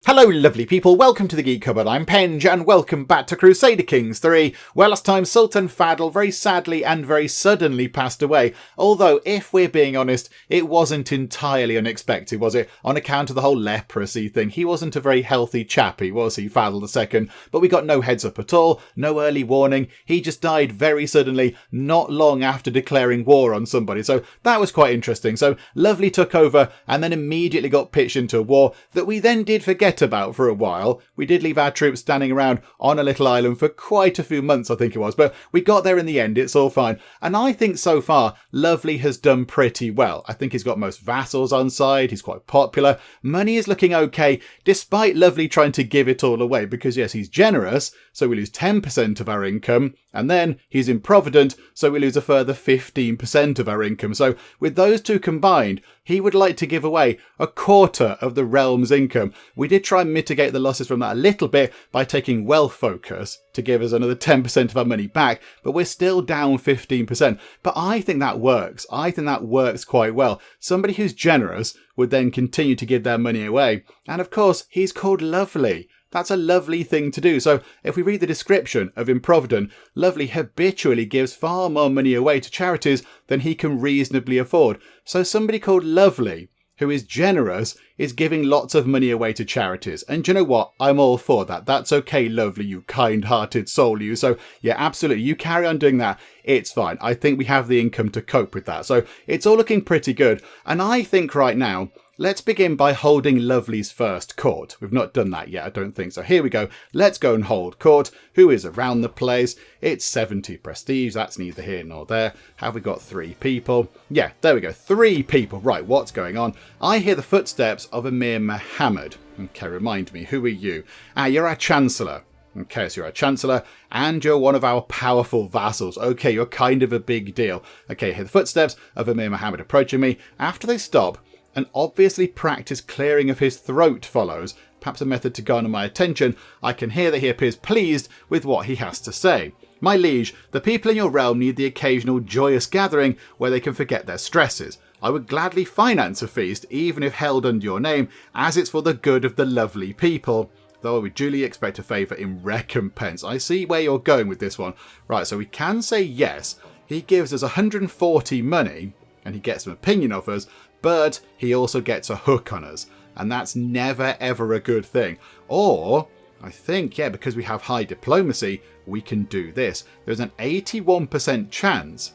Hello lovely people, welcome to the Geek Cupboard, I'm Penge and welcome back to Crusader Kings 3, where last time Sultan Fadl very sadly and very suddenly passed away, although if we're being honest, it wasn't entirely unexpected, was it? On account of the whole leprosy thing, he wasn't a very healthy chappy, was he, Fadl II? But we got no heads up at all, no early warning, he just died very suddenly, not long after declaring war on somebody, so that was quite interesting. So Lovely took over and then immediately got pitched into a war that we then did forget about for a while. We did leave our troops standing around on a little island for quite a few months, I think it was, but we got there in the end, it's all fine. And I think so far, Lovely has done pretty well. I think he's got most vassals on side, he's quite popular, money is looking okay, despite Lovely trying to give it all away, because yes, he's generous, so we lose 10% of our income, and then he's improvident, so we lose a further 15% of our income. So with those two combined, he would like to give away a quarter of the realm's income. We did try and mitigate the losses from that a little bit by taking wealth focus to give us another 10% of our money back, but we're still down 15%. But I think that works. I think that works quite well. Somebody who's generous would then continue to give their money away. And of course, he's called Lovely. That's a lovely thing to do. So if we read the description of Improvident, Lovely habitually gives far more money away to charities than he can reasonably afford. So somebody called Lovely, who is generous, is giving lots of money away to charities. And do you know what? I'm all for that. That's okay, Lovely, you kind-hearted soul, you. So yeah, absolutely. You carry on doing that. It's fine. I think we have the income to cope with that. So it's all looking pretty good. And I think right now, let's begin by holding Lovely's first court. We've not done that yet, I don't think. So here we go. Let's go and hold court. Who is around the place? It's 70 prestige. That's neither here nor there. Have we got 3 people? Yeah, there we go. 3 people. Right, what's going on? I hear the footsteps of Emir Muhammad. Okay, remind me, who are you? You're our Chancellor. Okay, so you're our Chancellor, and you're one of our powerful vassals. Okay, you're kind of a big deal. Okay, hear the footsteps of Emir Muhammad approaching me. After they stop, an obviously practiced clearing of his throat follows, perhaps a method to garner my attention. I can hear that he appears pleased with what he has to say. My liege, the people in your realm need the occasional joyous gathering where they can forget their stresses. I would gladly finance a feast, even if held under your name, as it's for the good of the lovely people, though I would duly expect a favour in recompense. I see where you're going with this one. Right, so we can say yes. He gives us 140 money, and he gets an opinion of us, but he also gets a hook on us. And that's never, ever a good thing. Or, I think, yeah, because we have high diplomacy, we can do this. There's an 81% chance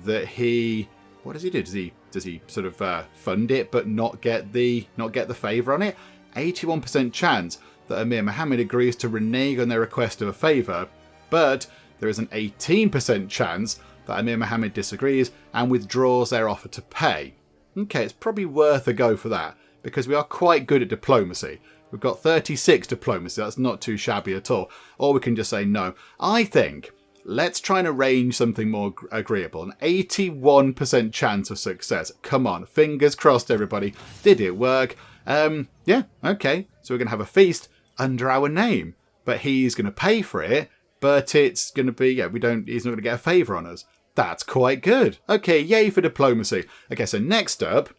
that he... What does he do? Does he sort of fund it, but not get the favour on it? 81% chance that Emir Muhammad agrees to renege on their request of a favour, but there is an 18% chance that Emir Muhammad disagrees and withdraws their offer to pay. Okay, it's probably worth a go for that, because we are quite good at diplomacy. We've got 36 diplomacy, that's not too shabby at all. Or we can just say no. I think, let's try and arrange something more agreeable. An 81% chance of success. Come on, fingers crossed everybody. Did it work? Yeah, okay. So we're going to have a feast under our name. But he's going to pay for it, but it's going to be, yeah, he's not going to get a favour on us. That's quite good. Okay, yay for diplomacy. Okay, so next up,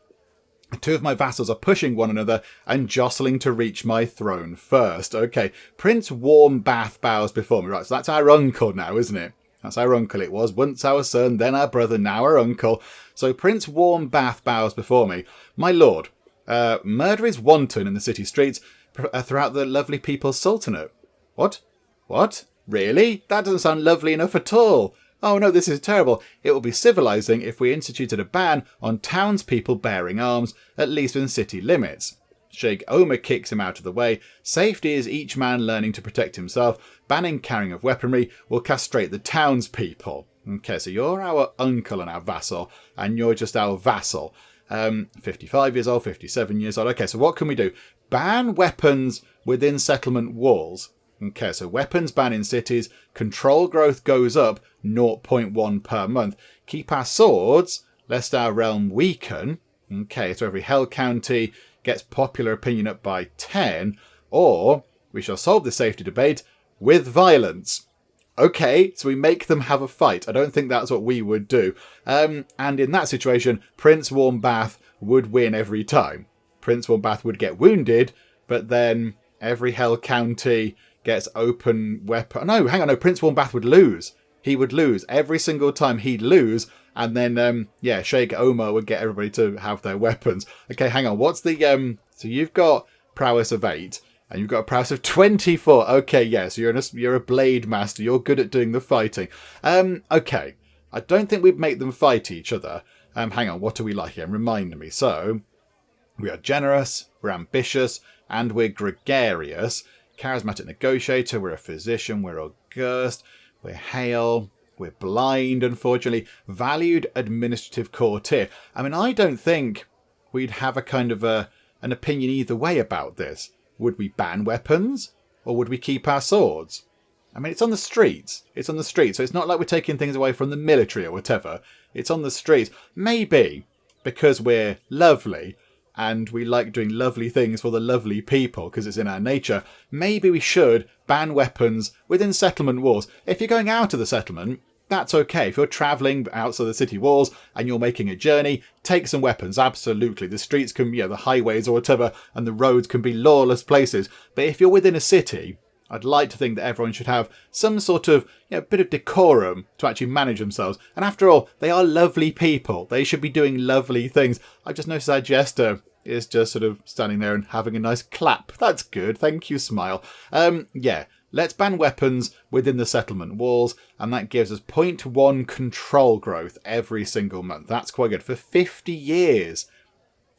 2 of my vassals are pushing one another and jostling to reach my throne first. Okay, Prince Warm Bath bows before me. Right, so that's our uncle now, isn't it? That's our uncle it was. Once our son, then our brother, now our uncle. So Prince Warm Bath bows before me. My lord, murder is wanton in the city streets throughout the lovely people's sultanate. What? What? Really? That doesn't sound lovely enough at all. Oh no, this is terrible. It will be civilising if we instituted a ban on townspeople bearing arms, at least within city limits. Sheikh Omar kicks him out of the way. Safety is each man learning to protect himself. Banning carrying of weaponry will castrate the townspeople. Okay, so you're our uncle and our vassal, and you're just our vassal. 55 years old, 57 years old. Okay, so what can we do? Ban weapons within settlement walls. Okay, so weapons ban in cities. Control growth goes up 0.1 per month. Keep our swords, lest our realm weaken. Okay, so every hell county gets popular opinion up by 10. Or we shall solve the safety debate with violence. Okay, so we make them have a fight. I don't think that's what we would do. And in that situation, Prince Warm Bath would win every time. Prince Warm Bath would get wounded, but then every Hell County gets open weapon. No, hang on, no, Prince Warmbath would lose. He would lose. Every single time he'd lose. And then, Sheikh Omar would get everybody to have their weapons. Okay, hang on. What's the... So you've got prowess of 8. And you've got a prowess of 24. Okay, yeah, so you're a blade master. You're good at doing the fighting. Okay. I don't think we'd make them fight each other. Hang on, what are we like again? Remind me. So, we are generous, we're ambitious, and we're gregarious. Charismatic negotiator, we're a physician, we're august, we're hale, we're blind, unfortunately. Valued administrative courtier. I mean, I don't think we'd have a kind of an opinion either way about this. Would we ban weapons? Or would we keep our swords? I mean, it's on the streets. It's on the streets, so it's not like we're taking things away from the military or whatever. It's on the streets. Maybe because we're lovely and we like doing lovely things for the lovely people because it's in our nature, maybe we should ban weapons within settlement walls. If you're going out of the settlement, that's okay. If you're travelling outside the city walls and you're making a journey, take some weapons, absolutely. The streets can, the highways or whatever, and the roads can be lawless places. But if you're within a city, I'd like to think that everyone should have some sort of bit of decorum to actually manage themselves. And after all, they are lovely people. They should be doing lovely things. I just noticed our jester is just sort of standing there and having a nice clap. That's good. Thank you, smile. Let's ban weapons within the settlement walls, and that gives us 0.1 control growth every single month. That's quite good for 50 years.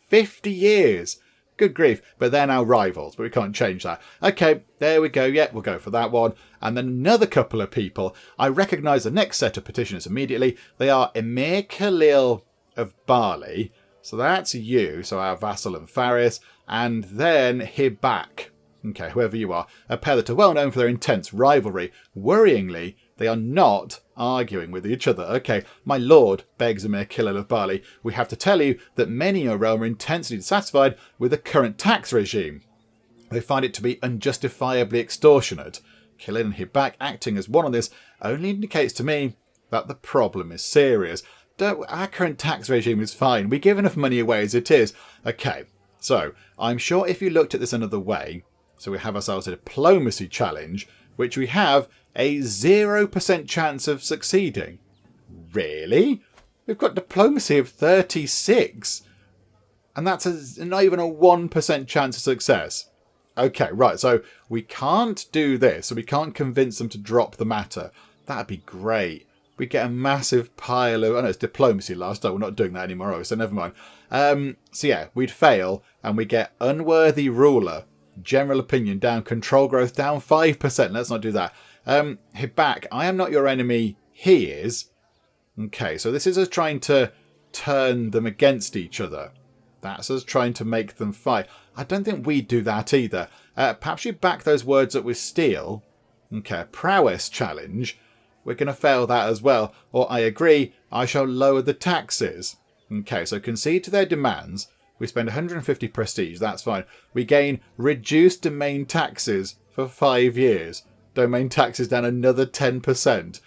50 years. Good grief. But they're now rivals, but we can't change that. Okay, there we go. Yeah, we'll go for that one. And then another couple of people. I recognise the next set of petitioners immediately. They are Emir Khalil of Bali. So that's you, so our vassal and Faris. And then Hibak. Okay, whoever you are. A pair that are well known for their intense rivalry. Worryingly, they are not arguing with each other. Okay, my lord, begs Emir Khalil of Bali, we have to tell you that many in your realm are intensely dissatisfied with the current tax regime. They find it to be unjustifiably extortionate. Khalil and Hibak acting as one on this only indicates to me that the problem is serious. Our current tax regime is fine. We give enough money away as it is. Okay, so I'm sure if you looked at this another way, so we have ourselves a diplomacy challenge, which we have a 0% chance of succeeding. Really? We've got diplomacy of 36. And that's not even a 1% chance of success. Okay, right, so we can't do this. So we can't convince them to drop the matter. That'd be great. We get a massive pile of... Oh, no, it's diplomacy last time. We're not doing that anymore, so never mind. We'd fail, and we get unworthy ruler. General opinion down, control growth down 5%. Let's not do that. Hibak, I am not your enemy. He is. Okay, so this is us trying to turn them against each other. That's us trying to make them fight. I don't think we'd do that either. Perhaps you back those words up with steel. Okay, prowess challenge. We're going to fail that as well. Or I agree, I shall lower the taxes. Okay, so concede to their demands. We spend 150 prestige, that's fine. We gain reduced domain taxes for 5 years. Domain taxes down another 10%.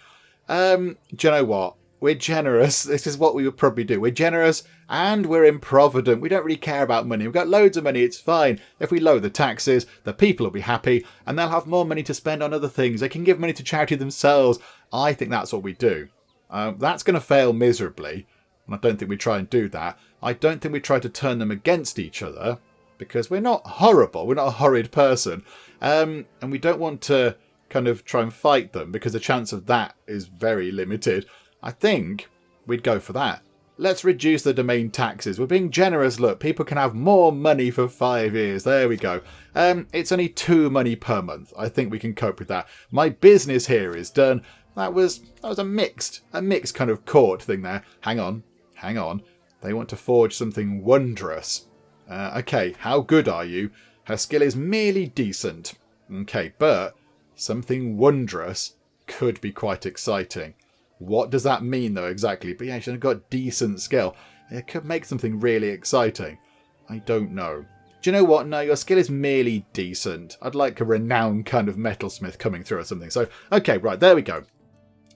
Do you know what? We're generous. This is what we would probably do. We're generous and we're improvident. We don't really care about money. We've got loads of money. It's fine. If we lower the taxes, the people will be happy and they'll have more money to spend on other things. They can give money to charity themselves. I think that's what we do. That's going to fail miserably. And I don't think we try and do that. I don't think we try to turn them against each other because we're not horrible. We're not a horrid person. And we don't want to kind of try and fight them because the chance of that is very limited. I think we'd go for that. Let's reduce the domain taxes. We're being generous. Look, people can have more money for 5 years. There we go. It's only 2 money per month. I think we can cope with that. My business here is done. That was a mixed kind of court thing there. Hang on. They want to forge something wondrous. Okay, how good are you? Her skill is merely decent. Okay, but something wondrous could be quite exciting. What does that mean, though, exactly? But yeah, she's got decent skill. It could make something really exciting. I don't know. Do you know what? No, your skill is merely decent. I'd like a renowned kind of metalsmith coming through or something. So, okay, right, there we go.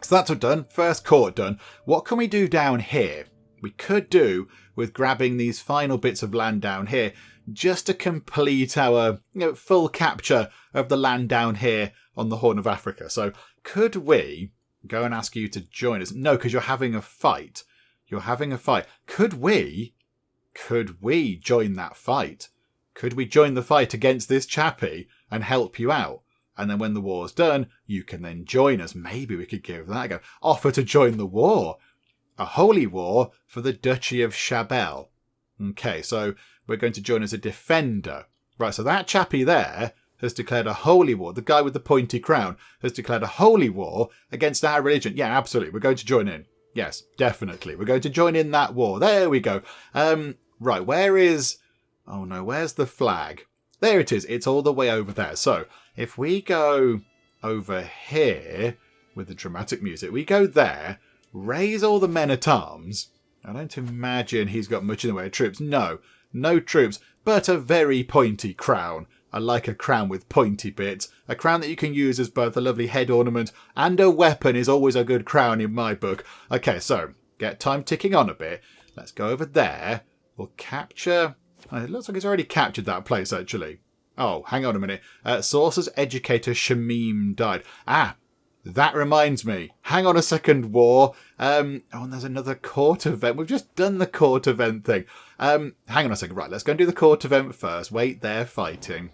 So that's all done. First court done. What can we do down here? We could do with grabbing these final bits of land down here. just to complete our full capture of the land down here on the Horn of Africa. So could we go and ask you to join us? No, because you're having a fight. You're having a fight. Could we join that fight? Could we join the fight against this chappie and help you out? And then when the war's done, you can then join us. Maybe we could give that a go. Offer to join the war. A holy war for the Duchy of Chabelle. Okay, so we're going to join as a defender. Right, so that chappie there has declared a holy war. The guy with the pointy crown has declared a holy war against our religion. Yeah, absolutely. We're going to join in. Yes, definitely. We're going to join in that war. There we go. Right, where is... Oh no, where's the flag? There it is. It's all the way over there. So if we go over here with the dramatic music, we go there, raise all the men-at-arms. I don't imagine he's got much in the way of troops. No troops, but a very pointy crown. I like a crown with pointy bits. A crown that you can use as both a lovely head ornament and a weapon is always a good crown in my book. Okay, so get time ticking on a bit. Let's go over there. We'll capture... It looks like he's already captured that place, actually. Oh, hang on a minute. Sorcerer's educator Shamim died. Ah, that reminds me. Hang on a second, war. And there's another court event. We've just done the court event thing. Hang on a second. Right, let's go and do the court event first. Wait there, fighting.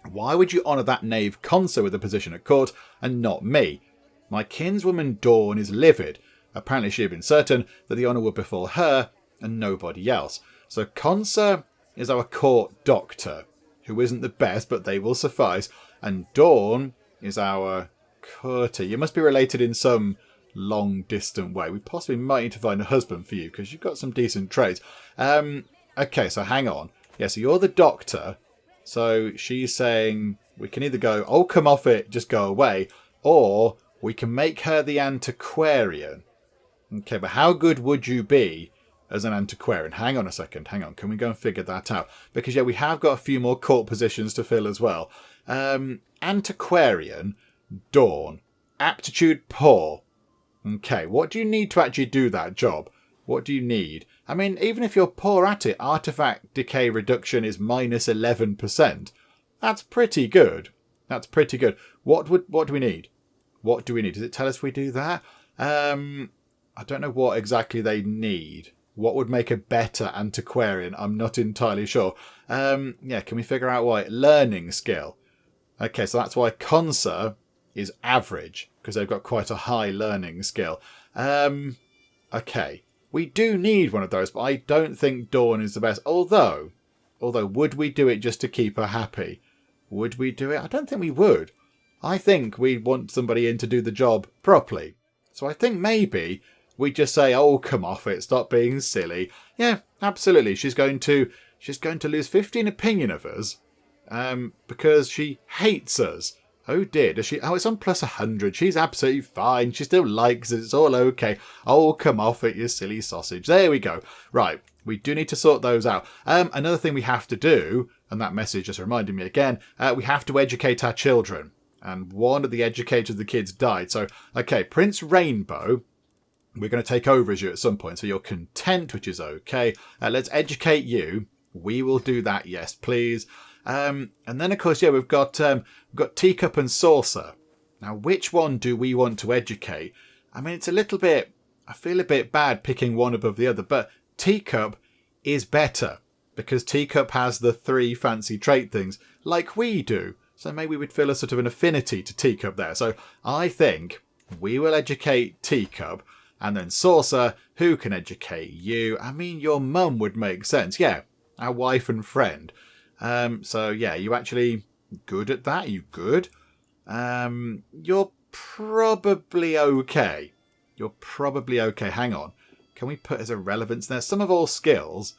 Why would you honour that knave Consa with a position at court and not me? My kinswoman Dawn is livid. Apparently she had been certain that the honour would befall her and nobody else. So Consa is our court doctor, who isn't the best, but they will suffice. And Dawn is our courtier. You must be related in some long, distant way. We possibly might need to find a husband for you, because you've got some decent traits. Okay, so hang on. Yeah, so you're the doctor. So she's saying we can either go, oh, come off it, just go away, or we can make her the antiquarian. Okay, but how good would you be as an antiquarian? Hang on a second. Hang on. Can we go and figure that out? Because, yeah, we have got a few more court positions to fill as well. Antiquarian, Dawn. Aptitude, poor. Okay, what do you need to actually do that job? What do you need? I mean, even if you're poor at it, artefact decay reduction is minus 11%. That's pretty good. That's pretty good. What do we need? What do we need? Does it tell us if we do that? I don't know what exactly they need. What would make a better antiquarian? I'm not entirely sure. Yeah, can we figure out why? Learning skill. Okay, so that's why Consa is average, because they've got quite a high learning skill. Okay, we do need one of those, but I don't think Dawn is the best. Although, would we do it just to keep her happy? Would we do it? I don't think we would. I think we want somebody in to do the job properly. So I think maybe we just say, oh, come off it, stop being silly. Yeah, absolutely. She's going to lose 15 opinion of us because she hates us. Oh dear, does she? Oh, it's on plus 100. She's absolutely fine. She still likes us. It's all okay. Oh, come off it, you silly sausage. There we go. Right, we do need to sort those out. Another thing we have to do, and that message just reminded me again, we have to educate our children. And one of the educators of the kids died. So, okay, Prince Rainbow, we're going to take over as you at some point. So you're content, which is okay. Let's educate you. We will do that, yes, please. And then, of course, yeah, we've got Teacup and Saucer. Now, which one do we want to educate? I mean, it's a little bit... I feel a bit bad picking one above the other, but Teacup is better because Teacup has the 3 fancy trait things like we do. So maybe we'd feel a sort of an affinity to Teacup there. So I think we will educate Teacup, and then Saucer, who can educate you? I mean, your mum would make sense. Yeah, our wife and friend. So yeah, you actually good at that? Are you good? You're probably okay. You're probably okay. Hang on. Can we put as a relevance there? Some of all skills.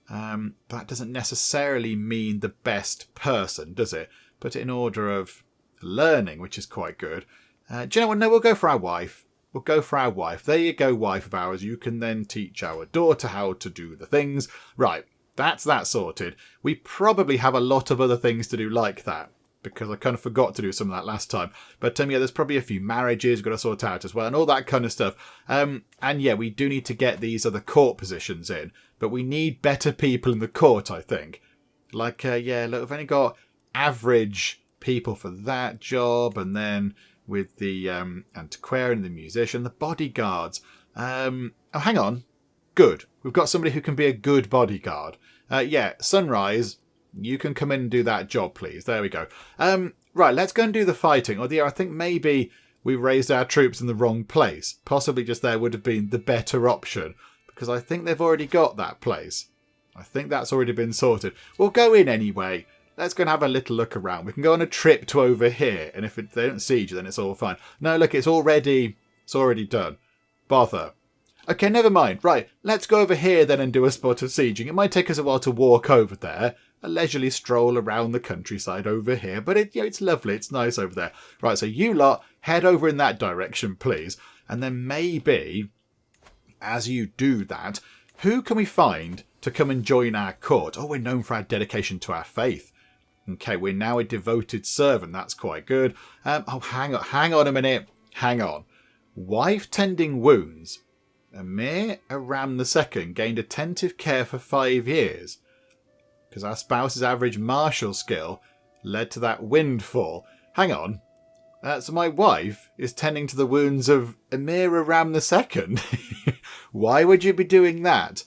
That doesn't necessarily mean the best person, does it? Put it in order of learning, which is quite good. Do you know what? No, we'll go for our wife. We'll go for our wife. There you go, wife of ours. You can then teach our daughter how to do the things. Right, that's that sorted. We probably have a lot of other things to do like that, because I kind of forgot to do some of that last time. But yeah, there's probably a few marriages we've got to sort out as well, and all that kind of stuff. And yeah, we do need to get these other court positions in, but we need better people in the court, I think. Like, yeah, look, we've only got average people for that job, and then with the antiquarian, the musician, the bodyguards. Oh, hang on. Good. We've got somebody who can be a good bodyguard. Yeah, Sunrise, you can come in and do that job, please. There we go. Right, let's go and do the fighting. Oh dear, I think maybe we raised our troops in the wrong place. Possibly just there would have been the better option, because I think they've already got that place. I think that's already been sorted. We'll go in anyway. Let's go and have a little look around. We can go on a trip to over here, and if they don't siege you, then it's all fine. No, look, it's already done. Bother. Okay, never mind. Right, let's go over here then and do a spot of sieging. It might take us a while to walk over there. A leisurely stroll around the countryside over here. But it's lovely. It's nice over there. Right, so you lot, head over in that direction, please. And then maybe, as you do that, who can we find to come and join our court? Oh, we're known for our dedication to our faith. Okay, we're now a devoted servant. That's quite good. Oh, hang on a minute. Hang on. Wife tending wounds. Emir Aram II gained attentive care for 5 years. Because our spouse's average martial skill led to that windfall. Hang on. So my wife is tending to the wounds of Emir Aram II. Why would you be doing that?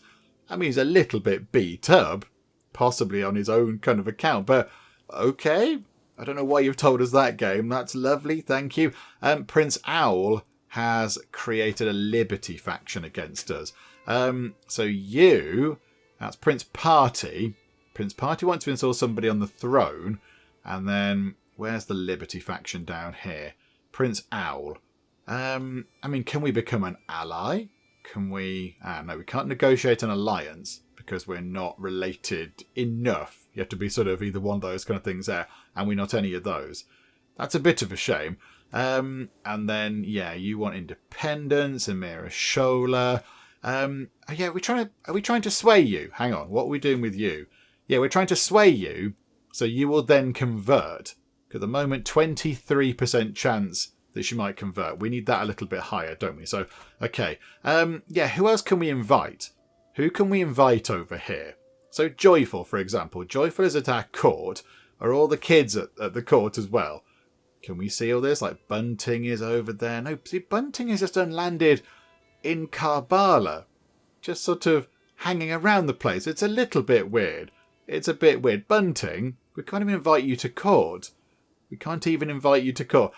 I mean, he's a little bit beat up. Possibly on his own kind of account. But, okay. I don't know why you've told us that, game. That's lovely. Thank you. Prince Owl has created a Liberty faction against us. So you, that's Prince Party. Prince Party wants to install somebody on the throne. And then, where's the Liberty faction down here? Prince Owl. I mean, can we become an ally? Can we... no, we can't negotiate an alliance because we're not related enough. You have to be sort of either one of those kind of things there, and we're not any of those. That's a bit of a shame. And then, yeah, you want independence, Amira Shola. Yeah, are we trying to sway you? Hang on, what are we doing with you? Yeah, we're trying to sway you, so you will then convert. At the moment, 23% chance that she might convert. We need that a little bit higher, don't we? So, okay. Yeah, who else can we invite? Who can we invite over here? So, Joyful, for example. Joyful is at our court. Are all the kids at the court as well? Can we see all this? Like, Bunting is over there. No, see, Bunting is just unlanded in Karbala. Just sort of hanging around the place. It's a little bit weird. It's a bit weird. Bunting, we can't even invite you to court. We can't even invite you to court.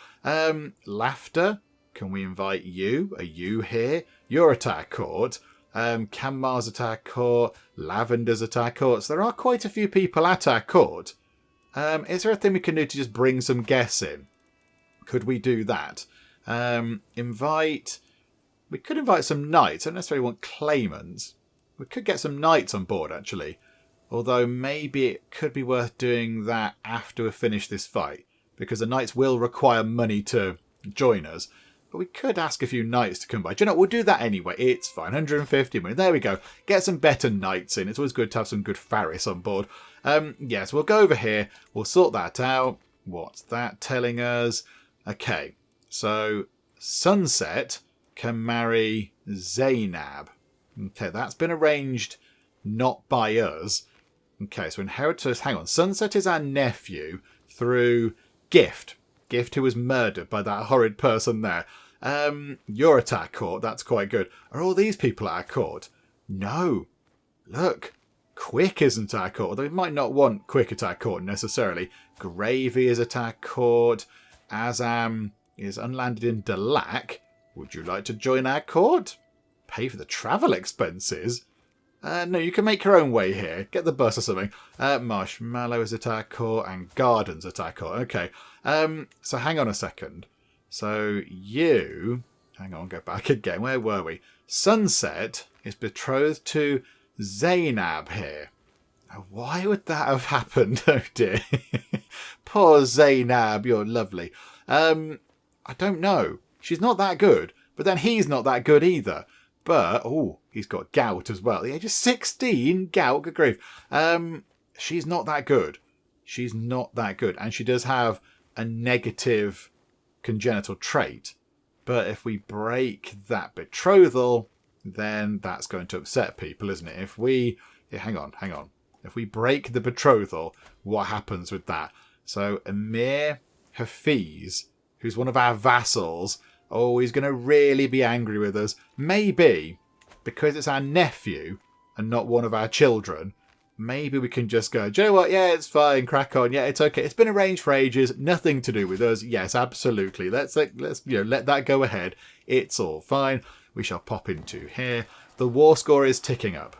Laughter, can we invite you? Are you here? You're at our court. Kammar's at our court. Lavender's at our court. So there are quite a few people at our court. Is there a thing we can do to just bring some guests in? Could we do that? Invite... We could invite some knights. I don't necessarily want claimants. We could get some knights on board, actually. Although maybe it could be worth doing that after we finish this fight. Because the knights will require money to join us. But we could ask a few knights to come by. Do you know what? We'll do that anyway. It's fine. 150 money. There we go. Get some better knights in. It's always good to have some good Faris on board. Yes, we'll go over here. We'll sort that out. What's that telling us? Okay. So, Sunset can marry Zainab. Okay, that's been arranged not by us. Okay, so inheritors... Hang on. Sunset is our nephew through Gift. Gift, who was murdered by that horrid person there. You're at our court. That's quite good. Are all these people at our court? No. Look. Quick isn't our court. Although we might not want Quick at our court necessarily. Gravy is at our court. Azam is unlanded in Dahlak. Would you like to join our court? Pay for the travel expenses? No, you can make your own way here. Get the bus or something. Marshmallow is at our court and Gardens at our court. Okay. So hang on a second. So you... Hang on, go back again. Where were we? Sunset is betrothed to Zainab here. Now, why would that have happened? Oh dear. Poor Zainab, you're lovely. I don't know. She's not that good. But then he's not that good either. But, oh, he's got gout as well. The age of 16, gout, good grief. She's not that good. She's not that good. And she does have a negative congenital trait. But if we break that betrothal, then that's going to upset people, isn't it? If we... Yeah, hang on. If we break the betrothal, what happens with that? So Emir Hafiz, who's one of our vassals, oh, he's going to really be angry with us. Maybe, because it's our nephew and not one of our children, maybe we can just go, do you know what? Yeah, it's fine. Crack on. Yeah, it's okay. It's been arranged for ages. Nothing to do with us. Yes, absolutely. Let's let that go ahead. It's all fine. We shall pop into here. The war score is ticking up.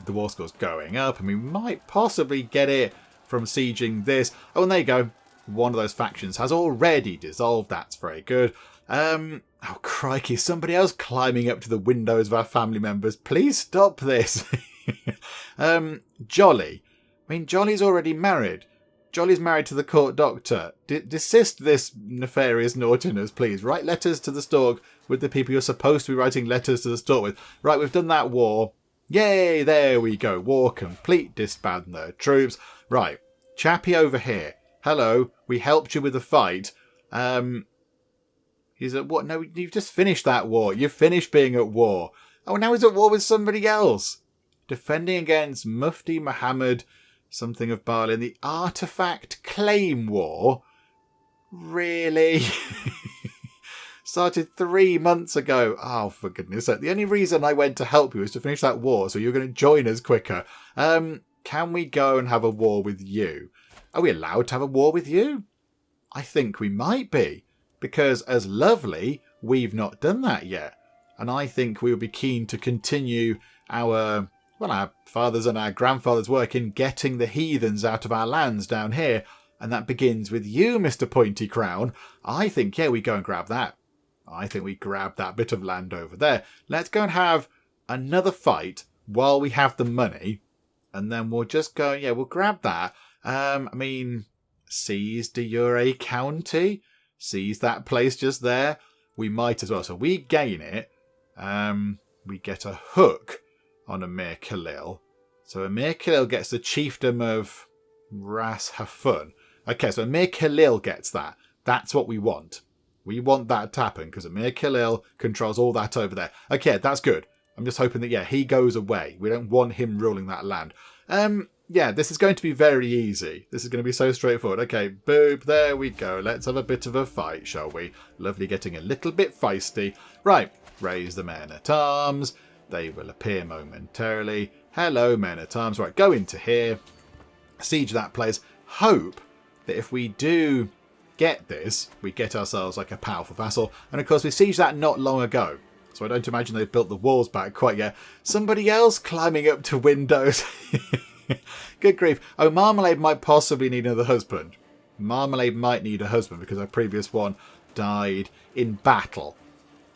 The war score's going up, and we might possibly get it from sieging this. Oh, and there you go. One of those factions has already dissolved. That's very good. Oh, crikey. Somebody else climbing up to the windows of our family members. Please stop this. Jolly. I mean, Jolly's already married. Jolly's married to the court doctor. Desist this nefarious naughtiness, please. Write letters to the stork with the people you're supposed to be writing letters to the stork with. Right, we've done that war. Yay, there we go. War complete. Disband their troops. Right, chappy over here. Hello, we helped you with the fight. He's at what? No, you've just finished that war. You've finished being at war. Oh, now he's at war with somebody else. Defending against Mufti Muhammad, something of Bali, in the artefact claim war. Really? Started 3 months ago. Oh, for goodness sake. The only reason I went to help you is to finish that war, so you're going to join us quicker. Can we go and have a war with you? Are we allowed to have a war with you? I think we might be, because as Lovely, we've not done that yet. And I think we would be keen to continue our fathers and our grandfathers' work in getting the heathens out of our lands down here. And that begins with you, Mr. Pointy Crown. I think, yeah, we go and grab that. I think we grab that bit of land over there. Let's go and have another fight while we have the money. And then we'll just go, yeah, we'll grab that. Seize Diure County. Seize that place just there. We might as well. So we gain it. We get a hook on Emir Khalil. So Emir Khalil gets the chiefdom of Ras Hafun. Okay, so Emir Khalil gets that. That's what we want. We want that to happen because Emir Khalil controls all that over there. Okay, that's good. I'm just hoping that, yeah, he goes away. We don't want him ruling that land. Yeah, this is going to be very easy. This is going to be so straightforward. Okay, boop, there we go. Let's have a bit of a fight, shall we? Lovely, getting a little bit feisty. Right, raise the men-at-arms. They will appear momentarily. Hello, men-at-arms. Right, go into here. Siege that place. Hope that if we do get this, we get ourselves like a powerful vassal. And of course, we sieged that not long ago. So I don't imagine they've built the walls back quite yet. Somebody else climbing up to windows. Good grief. Oh, Marmalade might possibly need another husband. Marmalade might need a husband because our previous one died in battle.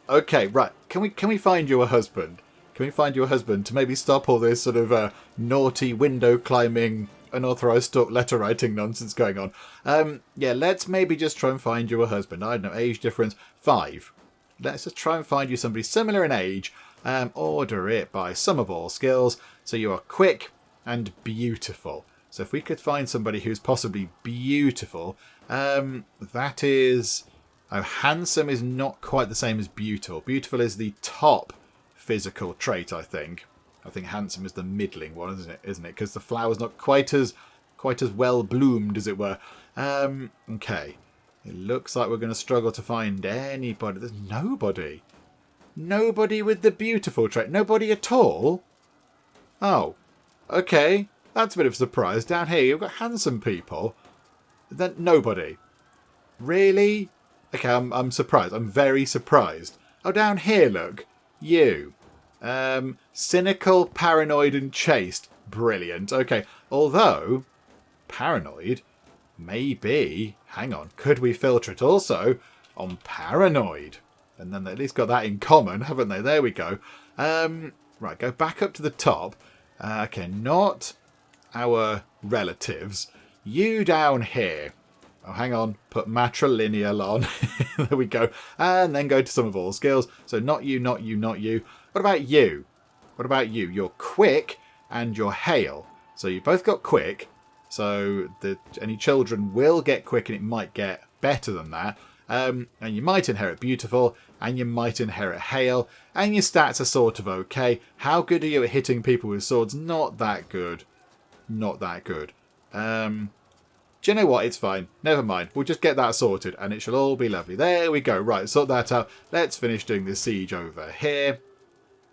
Okay, right. Can we find you a husband? Can we find you a husband to maybe stop all this sort of naughty window climbing, unauthorized stalk letter writing nonsense going on? Yeah, let's maybe just try and find you a husband. I don't know, age difference 5. Let's just try and find you somebody similar in age. Order it by sum of all skills. So you are quick and beautiful. So if we could find somebody who's possibly beautiful, that is... Oh, handsome is not quite the same as beautiful. Beautiful is the top physical trait, I think. I think handsome is the middling one, isn't it? Because the flower's not quite as well bloomed, as it were. Okay. It looks like we're going to struggle to find anybody. There's nobody. Nobody with the beautiful trait. Nobody at all? Oh. Okay. That's a bit of a surprise. Down here, you've got handsome people. Then nobody. Really? Okay, I'm surprised. I'm very surprised. Oh, down here, look. You. Cynical, paranoid, and chaste. Brilliant. Okay. Although, paranoid, maybe... Hang on. Could we filter it also on paranoid? And then they at least got that in common, haven't they? There we go. Right, go back up to the top. Okay, not our relatives. You down here. Oh, hang on. Put matrilineal on. There we go. And then go to sum of all skills. So not you, not you, not you. What about you? What about you? You're quick and you're hale. So you both got quick. So any children will get quick and it might get better than that. And you might inherit beautiful and you might inherit hale. And your stats are sort of okay. How good are you at hitting people with swords? Not that good. not that good. Do you know what? It's fine. Never mind. We'll just get that sorted and it shall all be lovely. There we go. Right, sort that out. Let's finish doing the siege over here.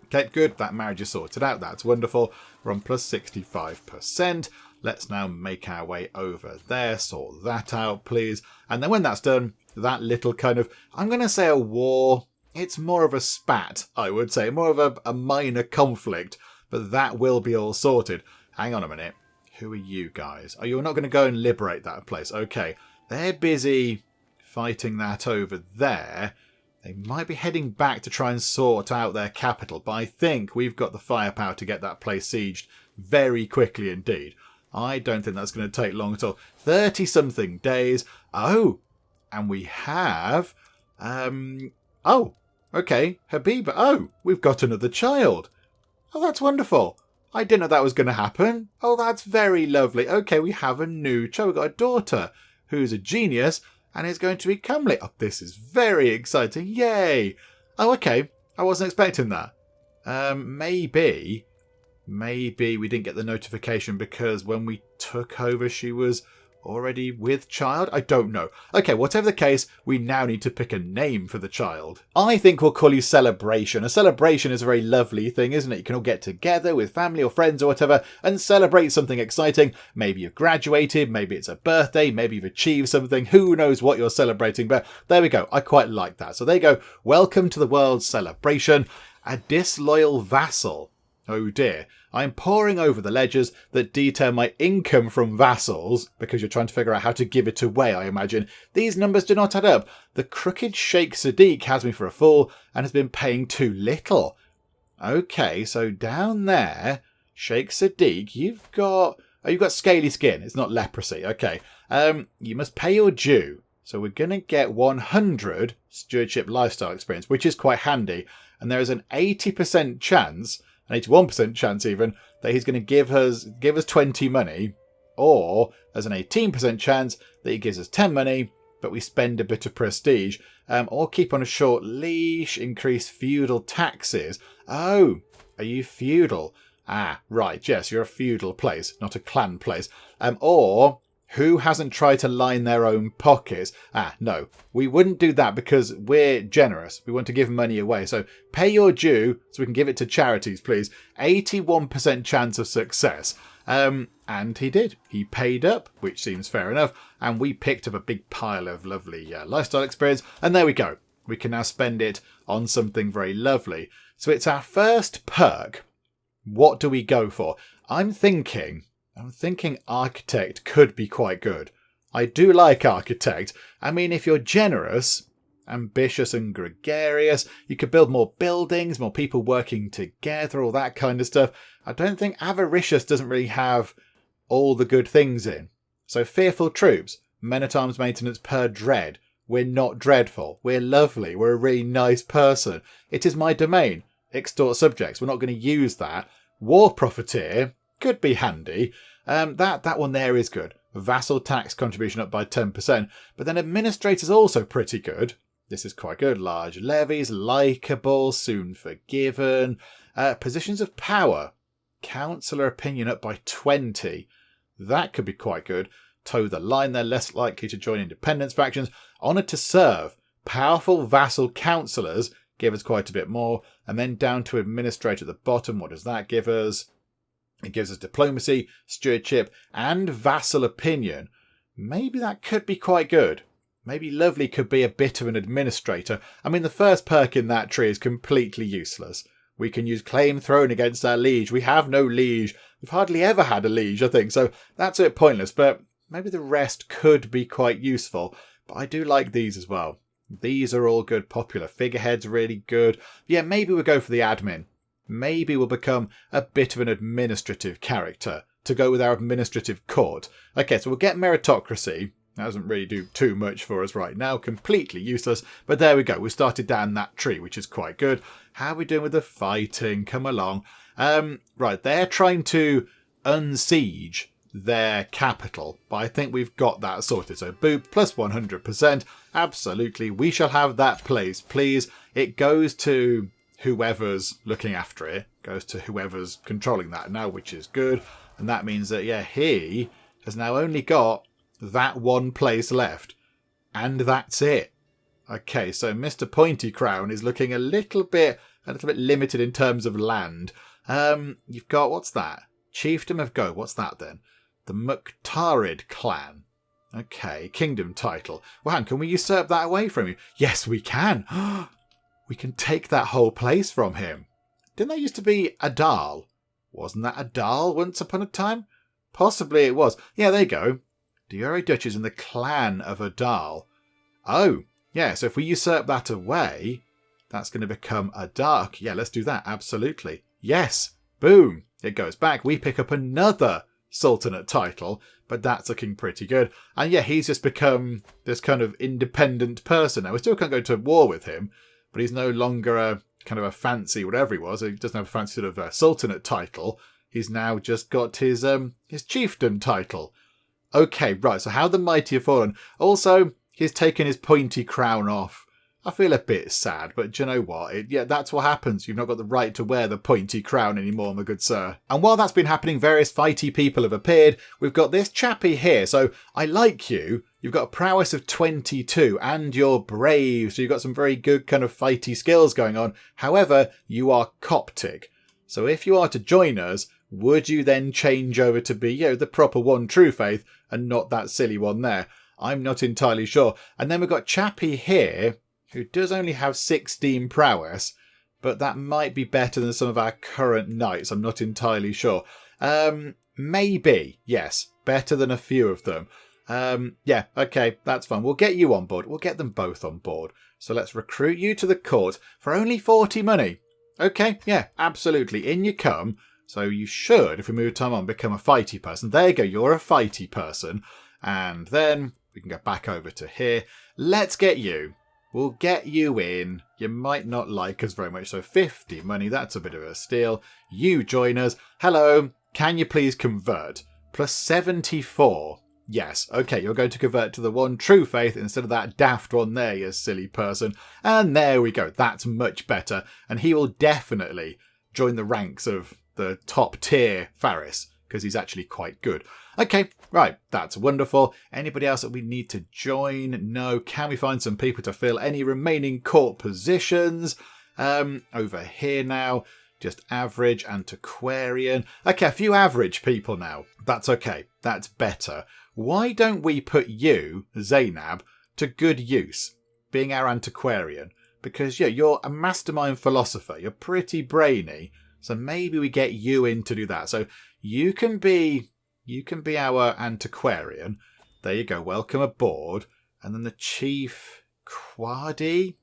Okay, good. That marriage is sorted out. That's wonderful. We're on plus 65%. Let's now make our way over there. Sort that out, please. And then when that's done, that little kind of, I'm going to say a war. It's more of a spat, I would say. More of a minor conflict. But that will be all sorted. Hang on a minute. Who are you guys? Oh, you're not going to go and liberate that place. Okay. They're busy fighting that over there. They might be heading back to try and sort out their capital. But I think we've got the firepower to get that place sieged very quickly indeed. I don't think that's going to take long at all. 30-something days. Oh, and we have... oh, okay. Habiba. Oh, we've got another child. Oh, that's wonderful. I didn't know that was going to happen. Oh, that's very lovely. Okay, we have a new child. We've got a daughter who's a genius and is going to be comely. Oh, this is very exciting. Yay. Oh, okay. I wasn't expecting that. Maybe we didn't get the notification because when we took over, she was already with child? I don't know. Okay, whatever the case, we now need to pick a name for the child. I think we'll call you Celebration. A celebration is a very lovely thing, isn't it? You can all get together with family or friends or whatever and celebrate something exciting. Maybe you've graduated, maybe it's a birthday, maybe you've achieved something. Who knows what you're celebrating, but there we go. I quite like that. So there you go. Welcome to the world's celebration. A disloyal vassal. Oh dear. I'm poring over the ledgers that detail my income from vassals, because you're trying to figure out how to give it away, I imagine. These numbers do not add up. The crooked Sheikh Sadiq has me for a fool and has been paying too little. Okay, so down there, Sheikh Sadiq, you've got scaly skin. It's not leprosy. Okay. You must pay your due. So we're going to get 100 stewardship lifestyle experience, which is quite handy. And there is an 80% chance... an 81% chance even, that he's going to give us 20 money, or there's an 18% chance that he gives us 10 money, but we spend a bit of prestige, or keep on a short leash, increase feudal taxes. Oh, are you feudal? Ah, right, yes, you're a feudal place, not a clan place. Or... who hasn't tried to line their own pockets? Ah, no. We wouldn't do that because we're generous. We want to give money away. So pay your due so we can give it to charities, please. 81% chance of success. And he did. He paid up, which seems fair enough. And we picked up a big pile of lovely lifestyle experience. And there we go. We can now spend it on something very lovely. So it's our first perk. What do we go for? I'm thinking architect could be quite good. I do like architect. I mean, if you're generous, ambitious and gregarious, you could build more buildings, more people working together, all that kind of stuff. I don't think avaricious doesn't really have all the good things in. So fearful troops, men-at-arms maintenance per dread. We're not dreadful. We're lovely. We're a really nice person. It is my domain. Extort subjects. We're not going to use that. War profiteer could be handy. That one there is good. Vassal tax contribution up by 10%. But then administrator's also pretty good. This is quite good. Large levies, likeable, soon forgiven. Positions of power. Councillor opinion up by 20. That could be quite good. Toe the line, they're less likely to join independence factions. Honoured to serve. Powerful vassal councillors give us quite a bit more. And then down to administrator at the bottom. What does that give us? It gives us diplomacy, stewardship, and vassal opinion. Maybe that could be quite good. Maybe Lovely could be a bit of an administrator. I mean, the first perk in that tree is completely useless. We can use claim thrown against our liege. We have no liege. We've hardly ever had a liege, I think, so that's a bit pointless. But maybe the rest could be quite useful. But I do like these as well. These are all good. Popular figureheads, really good. Yeah, maybe we'll go for the admin. Maybe we'll become a bit of an administrative character to go with our administrative court. Okay, so we'll get meritocracy. That doesn't really do too much for us right now. Completely useless. But there we go. We started down that tree, which is quite good. How are we doing with the fighting? Come along. Right, they're trying to unsiege their capital. But I think we've got that sorted. So boop, plus 100%. Absolutely. We shall have that place, please. It goes to... whoever's looking after it, goes to whoever's controlling that now, which is good. And that means that, yeah, he has now only got that one place left. And that's it. Okay, so Mr. Pointy Crown is looking a little bit limited in terms of land. You've got, what's that? Chiefdom of Go. What's that then? The Mukhtarid clan. Okay, kingdom title. Wow, can we usurp that away from you? Yes, we can. We can take that whole place from him. Didn't there used to be Adal? Wasn't that Adal once upon a time? Possibly it was. Yeah, there you go. Diore Dutch is in the clan of Adal. Oh, yeah, so if we usurp that away, that's going to become Adak. Yeah, let's do that. Absolutely. Yes. Boom. It goes back. We pick up another Sultanate title, but that's looking pretty good. And yeah, he's just become this kind of independent person now. We still can't go to war with him, but he's no longer a kind of a fancy whatever he was. He doesn't have a fancy sort of Sultanate title. He's now just got his chiefdom title. Okay, right. So how the mighty have fallen. Also, he's taken his pointy crown off. I feel a bit sad, but do you know what? Yeah, that's what happens. You've not got the right to wear the pointy crown anymore, my good sir. And while that's been happening, various fighty people have appeared. We've got this chappie here. So I like you. You've got a prowess of 22 and you're brave. So you've got some very good kind of fighty skills going on. However, you are Coptic. So if you are to join us, would you then change over to be, the proper one true faith and not that silly one there? I'm not entirely sure. And then we've got chappie here, who does only have 16 prowess, but that might be better than some of our current knights. I'm not entirely sure. Maybe, yes, better than a few of them. Yeah, okay, that's fine. We'll get you on board. We'll get them both on board. So let's recruit you to the court for only 40 money. Okay, yeah, absolutely. In you come. So you should, if we move time on, become a fighty person. There you go, you're a fighty person. And then we can go back over to here. Let's get you. We'll get you in. You might not like us very much. So 50 money, that's a bit of a steal. You join us. Hello, can you please convert? Plus 74. Yes, okay, you're going to convert to the one true faith instead of that daft one there, you silly person. And there we go. That's much better. And he will definitely join the ranks of the top tier Faris, because he's actually quite good. Okay, right, that's wonderful. Anybody else that we need to join? No. Can we find some people to fill any remaining court positions? Over here now, just average, antiquarian. Okay, a few average people now. That's okay. That's better. Why don't we put you, Zainab, to good use, being our antiquarian? Because, you're a mastermind philosopher. You're pretty brainy. So maybe we get you in to do that. So you can be our antiquarian. There you go. Welcome aboard. And then the chief Quadi,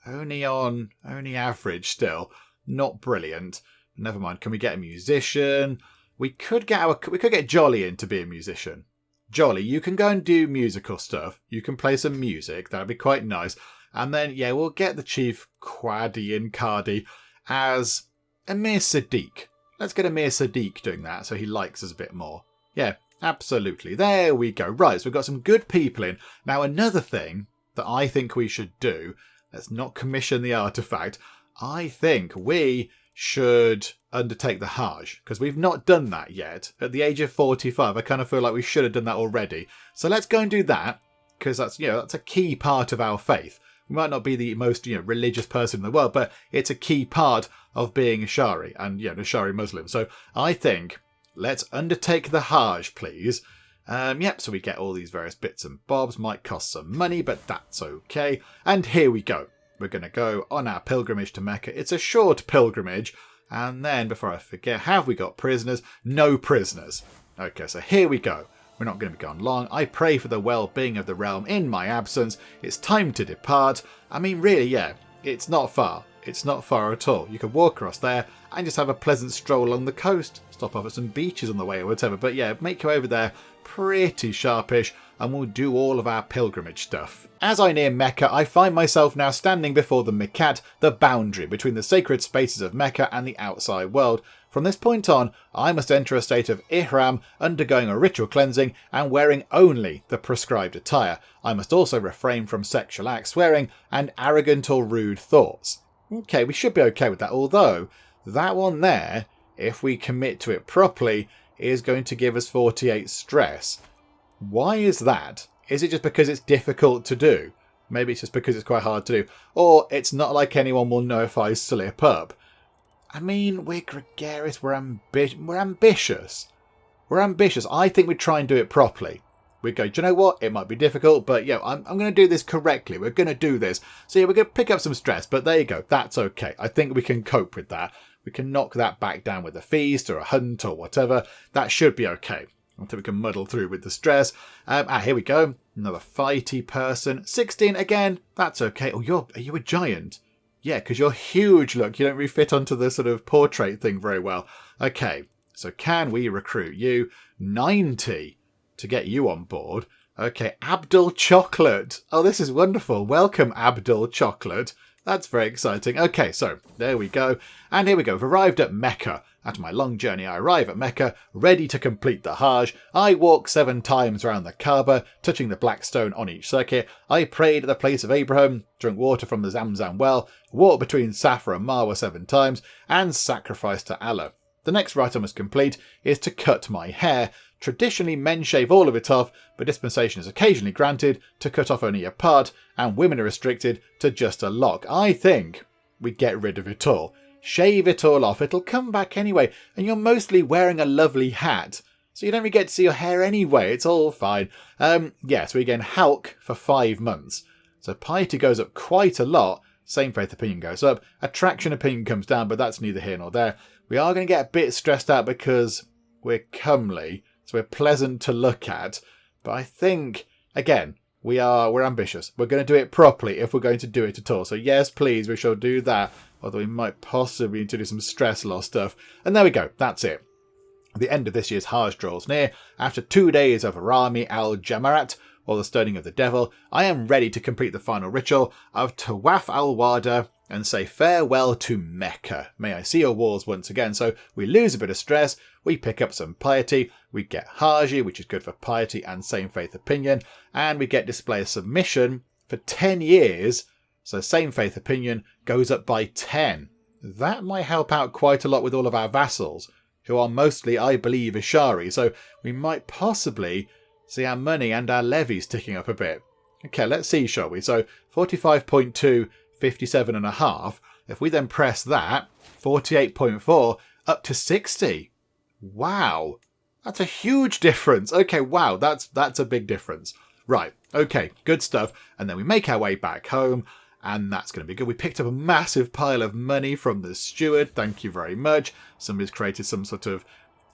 only average still. Not brilliant. Never mind. Can we get a musician? We could get Jolly in to be a musician. Jolly, you can go and do musical stuff. You can play some music. That'd be quite nice. And then, we'll get the chief Quadi and Cardi as Emir Sadiq. Let's get Emir Sadiq doing that so he likes us a bit more. Yeah, absolutely. There we go. Right, so we've got some good people in. Now, another thing that I think we should do, let's not commission the artefact. I think we should undertake the Hajj, because we've not done that yet. At the age of 45, I kind of feel like we should have done that already. So let's go and do that, because that's a key part of our faith. We might not be the most religious person in the world, but it's a key part of being a Shari and a Shari Muslim. So I think let's undertake the Hajj, please. So we get all these various bits and bobs. Might cost some money, but that's okay. And here we go. We're going to go on our pilgrimage to Mecca. It's a short pilgrimage. And then, before I forget, have we got prisoners? No prisoners. Okay, so here we go. We're not going to be gone long. I pray for the well-being of the realm in my absence. It's time to depart. I mean, really, it's not far. It's not far at all. You can walk across there and just have a pleasant stroll along the coast. Stop off at some beaches on the way or whatever. But make your way over there pretty sharpish and we'll do all of our pilgrimage stuff. As I near Mecca, I find myself now standing before the Mikat, the boundary between the sacred spaces of Mecca and the outside world. From this point on, I must enter a state of ihram, undergoing a ritual cleansing and wearing only the prescribed attire. I must also refrain from sexual acts, swearing, and arrogant or rude thoughts. Okay, we should be okay with that, although that one there, if we commit to it properly, is going to give us 48 stress. Why is that? Is it just because it's difficult to do? Maybe it's just because it's quite hard to do. Or it's not like anyone will know if I slip up. I mean, we're gregarious, we're ambitious. We're ambitious. I think we'd try and do it properly. We go, do you know what? It might be difficult, but yeah, I'm going to do this correctly. We're going to do this. So yeah, we're going to pick up some stress, but there you go. That's okay. I think we can cope with that. We can knock that back down with a feast or a hunt or whatever. That should be okay. I think we can muddle through with the stress. Here we go. Another fighty person. 16 again. That's okay. Oh, are you a giant? Yeah, because you're huge. Look, you don't really fit onto the sort of portrait thing very well. Okay, so can we recruit you? 90 to get you on board. Okay, Abdul Chocolate. Oh, this is wonderful. Welcome, Abdul Chocolate. That's very exciting. Okay, so there we go. And here we go. We've arrived at Mecca. After my long journey, I arrive at Mecca, ready to complete the Hajj. I walk 7 times around the Kaaba, touching the black stone on each circuit. I prayed at the place of Abraham, drank water from the Zamzam well, walked between Safa and Marwa 7 times, and sacrificed to Allah. The next rite I must complete is to cut my hair. Traditionally, men shave all of it off, but dispensation is occasionally granted to cut off only a part, and women are restricted to just a lock. I think we get rid of it all. Shave it all off. It'll come back anyway, and you're mostly wearing a lovely hat, so you don't really get to see your hair anyway. It's all fine. Yes, we gain Halk for 5 months. So piety goes up quite a lot. Same faith opinion goes up. Attraction opinion comes down, but that's neither here nor there. We are going to get a bit stressed out because we're comely, so we're pleasant to look at. But I think, again, we're ambitious. We're going to do it properly if we're going to do it at all. So yes, please, we shall do that. Although we might possibly need to do some stress loss stuff. And there we go. That's it. The end of this year's Hajj draws near. After 2 days of Rami al-Jamarat, or the stoning of the devil, I am ready to complete the final ritual of Tawaf al-Wada and say farewell to Mecca. May I see your walls once again. So we lose a bit of stress. We pick up some piety. We get Haji, which is good for piety and same faith opinion. And we get display of submission for 10 years. So same faith opinion goes up by 10. That might help out quite a lot with all of our vassals, who are mostly, I believe, Ashari. So we might possibly see our money and our levies ticking up a bit. Okay, let's see, shall we? So 45.2, 57.5. If we then press that, 48.4 up to 60. Wow, that's a huge difference. Okay, wow, that's a big difference. Right, okay, good stuff. And then we make our way back home. And that's going to be good. We picked up a massive pile of money from the steward. Thank you very much. Somebody's created some sort of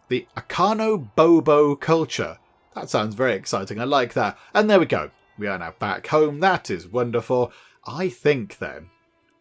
the Akano Bobo culture. That sounds very exciting. I like that. And there we go. We are now back home. That is wonderful. I think then,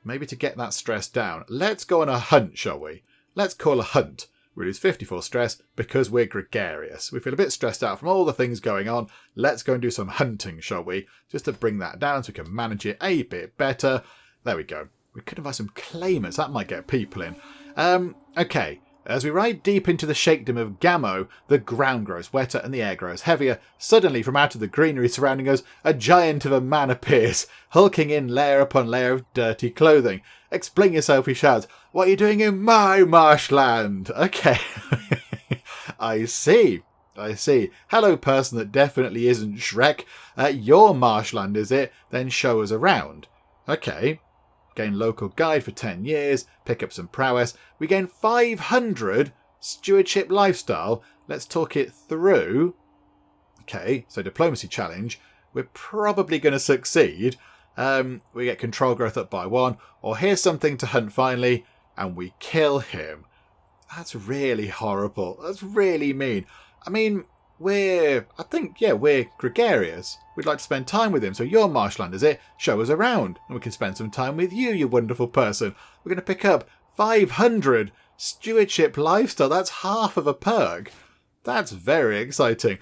maybe to get that stress down, let's go on a hunt, shall we? Let's call a hunt. We lose 54 stress because we're gregarious. We feel a bit stressed out from all the things going on. Let's go and do some hunting, shall we? Just to bring that down so we can manage it a bit better. There we go. We could invite some claimers. That might get people in. Okay. As we ride deep into the shakedom of Gamo, the ground grows wetter and the air grows heavier. Suddenly, from out of the greenery surrounding us, a giant of a man appears, hulking in layer upon layer of dirty clothing. Explain yourself, he shouts. What are you doing in my marshland? Okay. I see. Hello, person that definitely isn't Shrek. Your marshland, is it? Then show us around. Okay. Gain local guide for 10 years. Pick up some prowess. We gain 500 stewardship lifestyle. Let's talk it through. Okay, so diplomacy challenge. We're probably going to succeed. We get control growth up by 1. Or here's something to hunt finally. And we kill him. That's really horrible. That's really mean. I mean, we're gregarious. We'd like to spend time with him. So your marshland, is it? Show us around. And we can spend some time with you, you wonderful person. We're going to pick up 500 stewardship lifestyle. That's half of a perk. That's very exciting.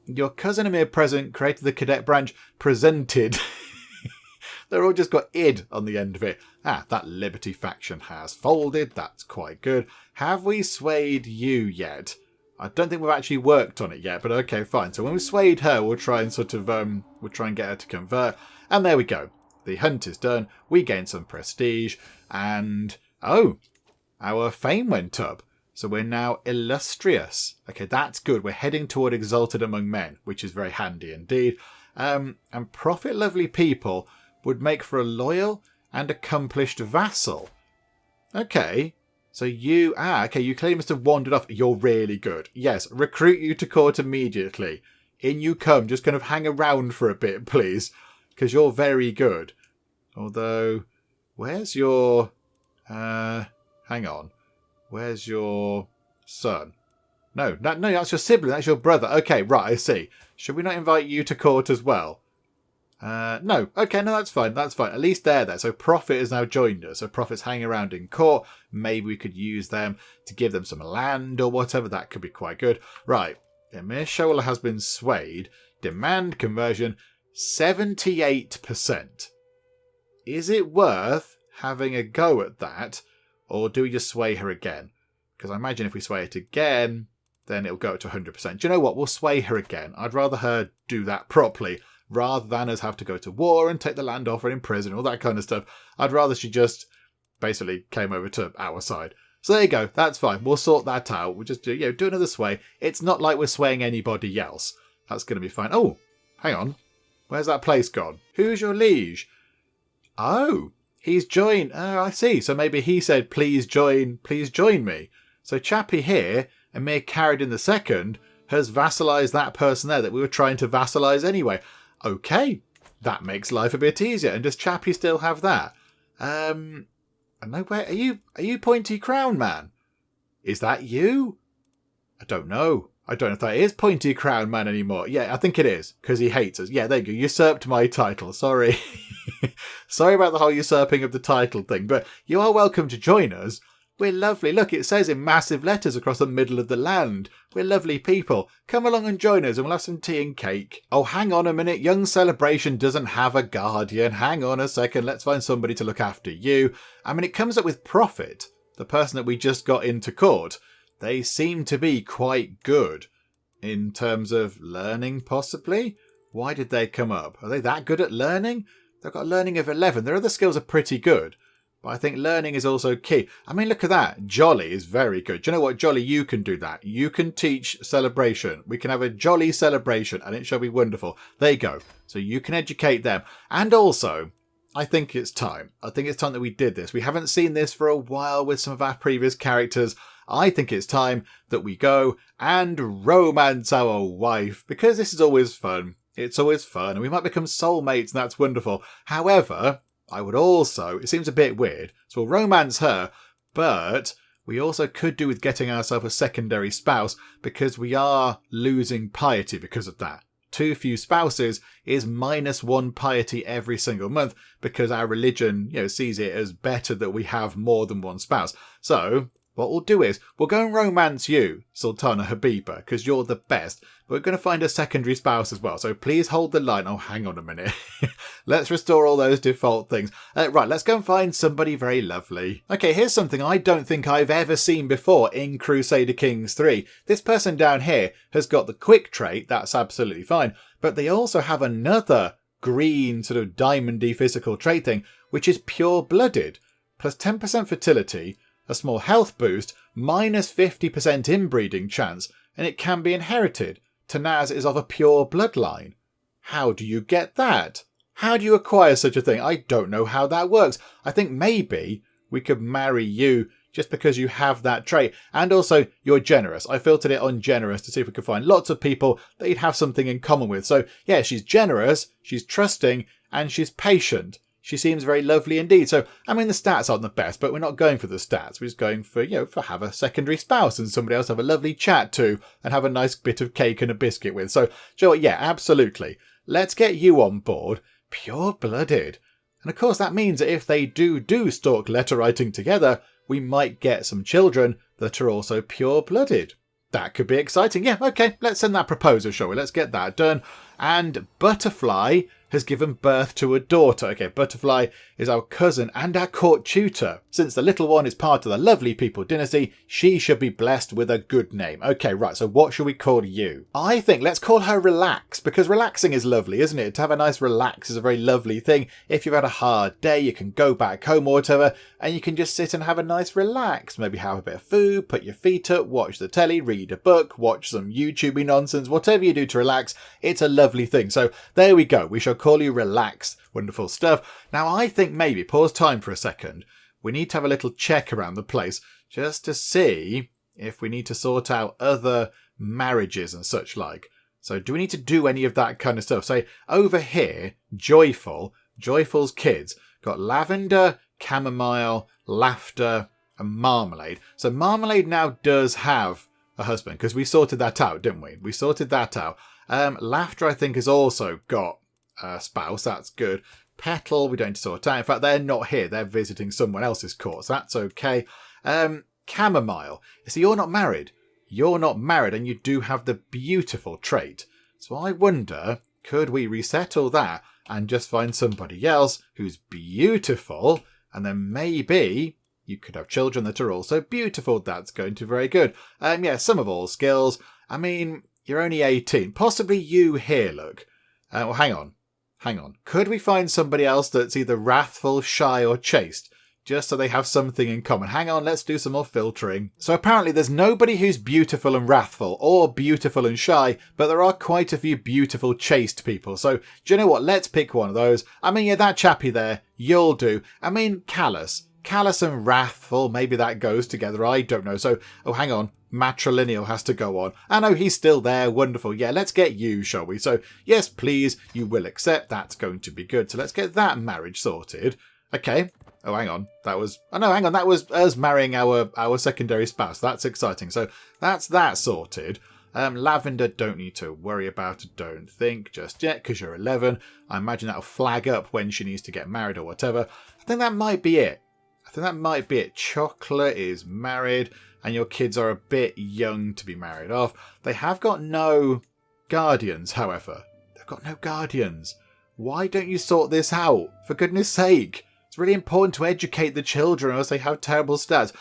Your cousin Emir present created the cadet branch presented. They're all just got id on the end of it. That Liberty faction has folded. That's quite good. Have we swayed you yet? I don't think we've actually worked on it yet, but okay, fine. So when we swayed her, we'll try and get her to convert. And there we go. The hunt is done. We gain some prestige. And, oh, our fame went up. So we're now illustrious. Okay, that's good. We're heading toward exalted among men, which is very handy indeed. And prophet lovely people would make for a loyal and accomplished vassal. Okay, so you clearly must have wandered off. You're really good. Yes, recruit you to court immediately. In you come. Just kind of hang around for a bit, please, because you're very good. Although, where's your... hang on. Where's your son? No, that's your sibling. That's your brother. Okay, right, I see. Should we not invite you to court as well? No. Okay, no, that's fine. That's fine. At least they're there. So Prophet has now joined us. So Prophet's hanging around in court. Maybe we could use them to give them some land or whatever. That could be quite good. Right. Emir Shola has been swayed. Demand conversion 78%. Is it worth having a go at that? Or do we just sway her again? Because I imagine if we sway it again, then it'll go up to 100%. Do you know what? We'll sway her again. I'd rather her do that properly rather than us have to go to war and take the land off and imprison, all that kind of stuff. I'd rather she just basically came over to our side. So there you go. That's fine. We'll sort that out. We'll just do another sway. It's not like we're swaying anybody else. That's going to be fine. Oh, hang on. Where's that place gone? Who's your liege? Oh, he's joined. Oh, I see. So maybe he said, please join me. So Chappie here, Emir Caradin II, has vassalised that person there that we were trying to vassalise anyway. Okay, that makes life a bit easier. And does Chappie still have that? No, where are you Pointy Crown Man? Is that you? I don't know. I don't know if that is Pointy Crown Man anymore. Yeah, I think it is, because he hates us. Yeah, there you go. Usurped my title. Sorry. Sorry about the whole usurping of the title thing, but you are welcome to join us. We're lovely. Look, it says in massive letters across the middle of the land. We're lovely people. Come along and join us and we'll have some tea and cake. Oh, hang on a minute. Young Celebration doesn't have a guardian. Hang on a second. Let's find somebody to look after you. I mean, it comes up with Prophet, the person that we just got into court. They seem to be quite good in terms of learning, possibly. Why did they come up? Are they that good at learning? They've got a learning of 11. Their other skills are pretty good. But I think learning is also key. I mean, look at that. Jolly is very good. Do you know what, Jolly? You can do that. You can teach celebration. We can have a jolly celebration and it shall be wonderful. There you go. So you can educate them. And also, I think it's time. I think it's time that we did this. We haven't seen this for a while with some of our previous characters. I think it's time that we go and romance our wife, because this is always fun. It's always fun. And we might become soulmates and that's wonderful. However, I would also, it seems a bit weird, so we'll romance her, but we also could do with getting ourselves a secondary spouse, because we are losing piety because of that. Too few spouses is -1 piety every single month, because our religion, sees it as better that we have more than one spouse. So what we'll do is, we'll go and romance you, Sultana Habiba, because you're the best. But we're going to find a secondary spouse as well. So please hold the line. Oh, hang on a minute. Let's restore all those default things. Right, let's go and find somebody very lovely. Okay, here's something I don't think I've ever seen before in Crusader Kings 3. This person down here has got the quick trait. That's absolutely fine. But they also have another green sort of diamondy physical trait thing, which is pure-blooded. Plus 10% fertility, a small health boost, minus 50% inbreeding chance, and it can be inherited. Tanaz is of a pure bloodline. How do you get that? How do you acquire such a thing? I don't know how that works. I think maybe we could marry you just because you have that trait. And also, you're generous. I filtered it on generous to see if we could find lots of people that you'd have something in common with. So, yeah, she's generous, she's trusting, and she's patient. She seems very lovely indeed. So, I mean, the stats aren't the best, but we're not going for the stats. We're just going for, for have a secondary spouse and somebody else have a lovely chat to and have a nice bit of cake and a biscuit with. So, Joe, yeah, absolutely. Let's get you on board. Pure-blooded. And of course, that means that if they do stalk letter writing together, we might get some children that are also pure-blooded. That could be exciting. Yeah, okay, let's send that proposal, shall we? Let's get that done. And Butterfly has given birth to a daughter. Okay, Butterfly is our cousin and our court tutor. Since the little one is part of the Lovely People dynasty, she should be blessed with a good name. Okay, right, so what should we call you? I think let's call her Relax, because relaxing is lovely, isn't it? To have a nice relax is a very lovely thing. If you've had a hard day, you can go back home or whatever, and you can just sit and have a nice relax. Maybe have a bit of food, put your feet up, watch the telly, read a book, watch some YouTubey nonsense, whatever you do to relax, it's a lovely thing. So there we go. We shall call you Relax. Wonderful stuff. Now I think maybe, pause time for a second, we need to have a little check around the place just to see if we need to sort out other marriages and such like. So do we need to do any of that kind of stuff? Say over here, Joyful's kids got Lavender, Chamomile, Laughter and Marmalade. So Marmalade now does have a husband because we sorted that out, didn't we? We sorted that out. Laughter I think has also got a spouse. That's good. Petal we don't need to sort out. In fact, they're not here. They're visiting someone else's court. So that's okay. Chamomile. So you're not married. You're not married and you do have the beautiful trait. So I wonder, could we resettle that and just find somebody else who's beautiful, and then maybe you could have children that are also beautiful. That's going to be very good. Yeah, some of all skills. I mean, you're only 18. Possibly you here, look. Well, hang on. Could we find somebody else that's either wrathful, shy or chaste? Just so they have something in common. Hang on, let's do some more filtering. So apparently there's nobody who's beautiful and wrathful or beautiful and shy, but there are quite a few beautiful, chaste people. So do you know what? Let's pick one of those. I mean, yeah, that chappie there, you'll do. I mean, callous and wrathful, maybe that goes together. I don't know. So, oh, hang on. Matrilineal has to go on. I know he's still there. Wonderful. Yeah, let's get you, shall we? So, yes, please, you will accept. That's going to be good. So let's get that marriage sorted. Okay. Oh, hang on. That was us marrying our secondary spouse. That's exciting. So that's that sorted. Lavender, don't need to worry about it, don't think, just yet, because you're 11. I imagine that'll flag up when she needs to get married or whatever. I think that might be it. Chocolate is married, and your kids are a bit young to be married off. They have got no guardians, however. They've got no guardians. Why don't you sort this out? For goodness sake. It's really important to educate the children, or else they have terrible stats.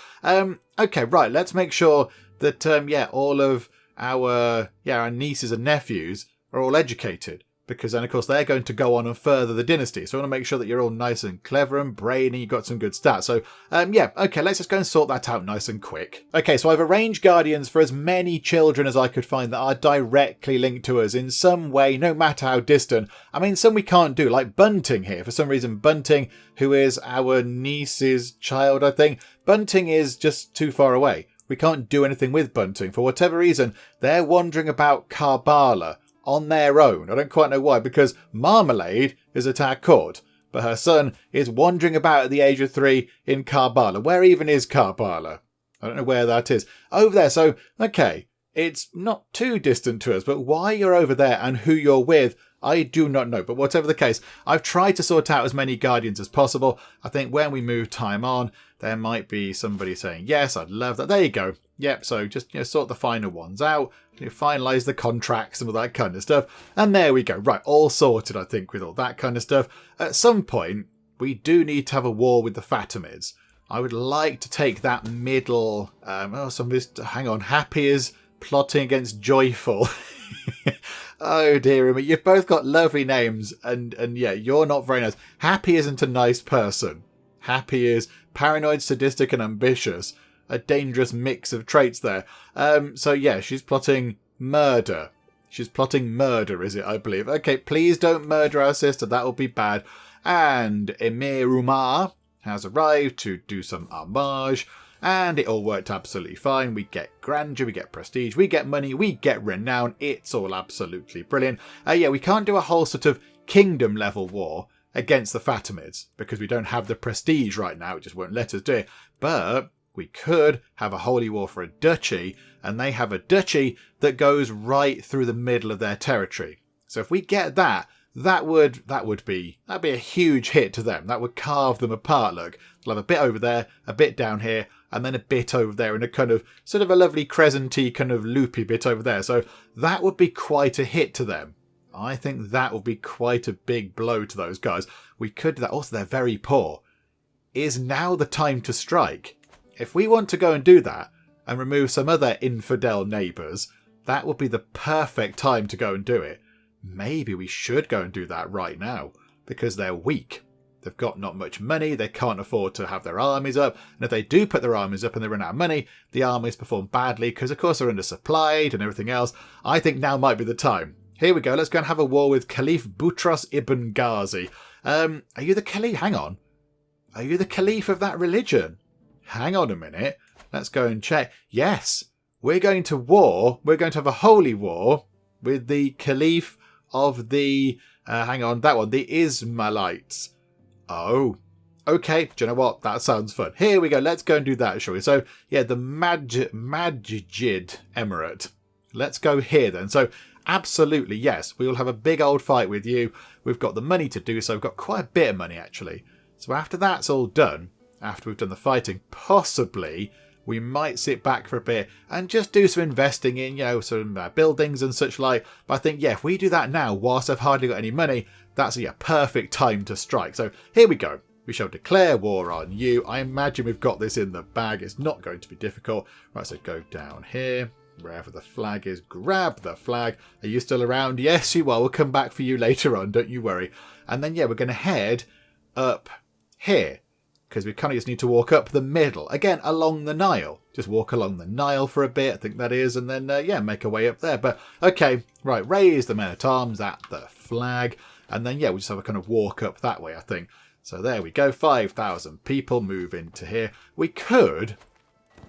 Okay, right, let's make sure that, all of our nieces and nephews are all educated. Because then, of course, they're going to go on and further the dynasty. So I want to make sure that you're all nice and clever and brainy and you've got some good stats. So, okay, let's just go and sort that out nice and quick. Okay, so I've arranged guardians for as many children as I could find that are directly linked to us in some way, no matter how distant. I mean, some we can't do, like Bunting here. For some reason, Bunting, who is our niece's child, I think, Bunting is just too far away. We can't do anything with Bunting. For whatever reason, they're wandering about Karbala on their own. I don't quite know why, because Marmalade is at our court, but her son is wandering about at the age of 3 in Karbala. Where even is Karbala? I don't know where that is. Over there, so, okay, it's not too distant to us, but why you're over there and who you're with, I do not know. But whatever the case, I've tried to sort out as many guardians as possible. I think when we move time on, there might be somebody saying, yes, I'd love that. There you go. Yep, so just sort the final ones out, finalise the contracts and all that kind of stuff. And there we go. Right, all sorted, I think, with all that kind of stuff. At some point, we do need to have a war with the Fatimids. I would like to take that middle... hang on, Happy is plotting against Joyful. Oh dear me, you've both got lovely names, and yeah, you're not very nice. Happy isn't a nice person. Happy is paranoid, sadistic and ambitious. A dangerous mix of traits there. So yeah, she's plotting murder. She's plotting murder, is it, I believe? Okay, please don't murder our sister. That will be bad. And Emirate has arrived to do some homage. And it all worked absolutely fine. We get grandeur, we get prestige, we get money, we get renown. It's all absolutely brilliant. We can't do a whole sort of kingdom level war against the Fatimids because we don't have the prestige right now. It just won't let us do it. But we could have a holy war for a duchy, and they have a duchy that goes right through the middle of their territory. So if we get that, that would be a huge hit to them. That would carve them apart. Look, they'll have a bit over there, a bit down here, and then a bit over there, and a kind of sort of a lovely crescenty kind of loopy bit over there. So that would be quite a hit to them. I think that will be quite a big blow to those guys. We could do that. Also, they're very poor. Is now the time to strike? If we want to go and do that and remove some other infidel neighbours, that would be the perfect time to go and do it. Maybe we should go and do that right now, because they're weak. They've got not much money, they can't afford to have their armies up, and if they do put their armies up and they run out of money, the armies perform badly because of course they're undersupplied and everything else. I think now might be the time. Here we go, let's go and have a war with Caliph Boutros ibn Ghazi. Are you the Caliph? Hang on. Are you the Caliph of that religion? Hang on a minute. Let's go and check. Yes, we're going to war. We're going to have a holy war with the Caliph of the, the Ismailites. Oh, okay. Do you know what? That sounds fun. Here we go. Let's go and do that, shall we? So, yeah, the Majid Emirate. Let's go here then. So, absolutely, yes. We will have a big old fight with you. We've got the money to do so. We've got quite a bit of money, actually. So after that's all done, after we've done the fighting, possibly we might sit back for a bit and just do some investing in, some buildings and such like. But I think, yeah, if we do that now, whilst I've hardly got any money, that's a perfect time to strike. So here we go. We shall declare war on you. I imagine we've got this in the bag. It's not going to be difficult. Right, so go down here. Wherever the flag is, grab the flag. Are you still around? Yes, you are. We'll come back for you later on. Don't you worry. And then, yeah, we're going to head up here, because we kind of just need to walk up the middle again along the Nile. Just walk along the Nile for a bit, I think that is, and then make our way up there. But okay, right, raise the men-at-arms at the flag, and then we'll just have a kind of walk up that way, I think. So there we go, 5,000 people move into here. We could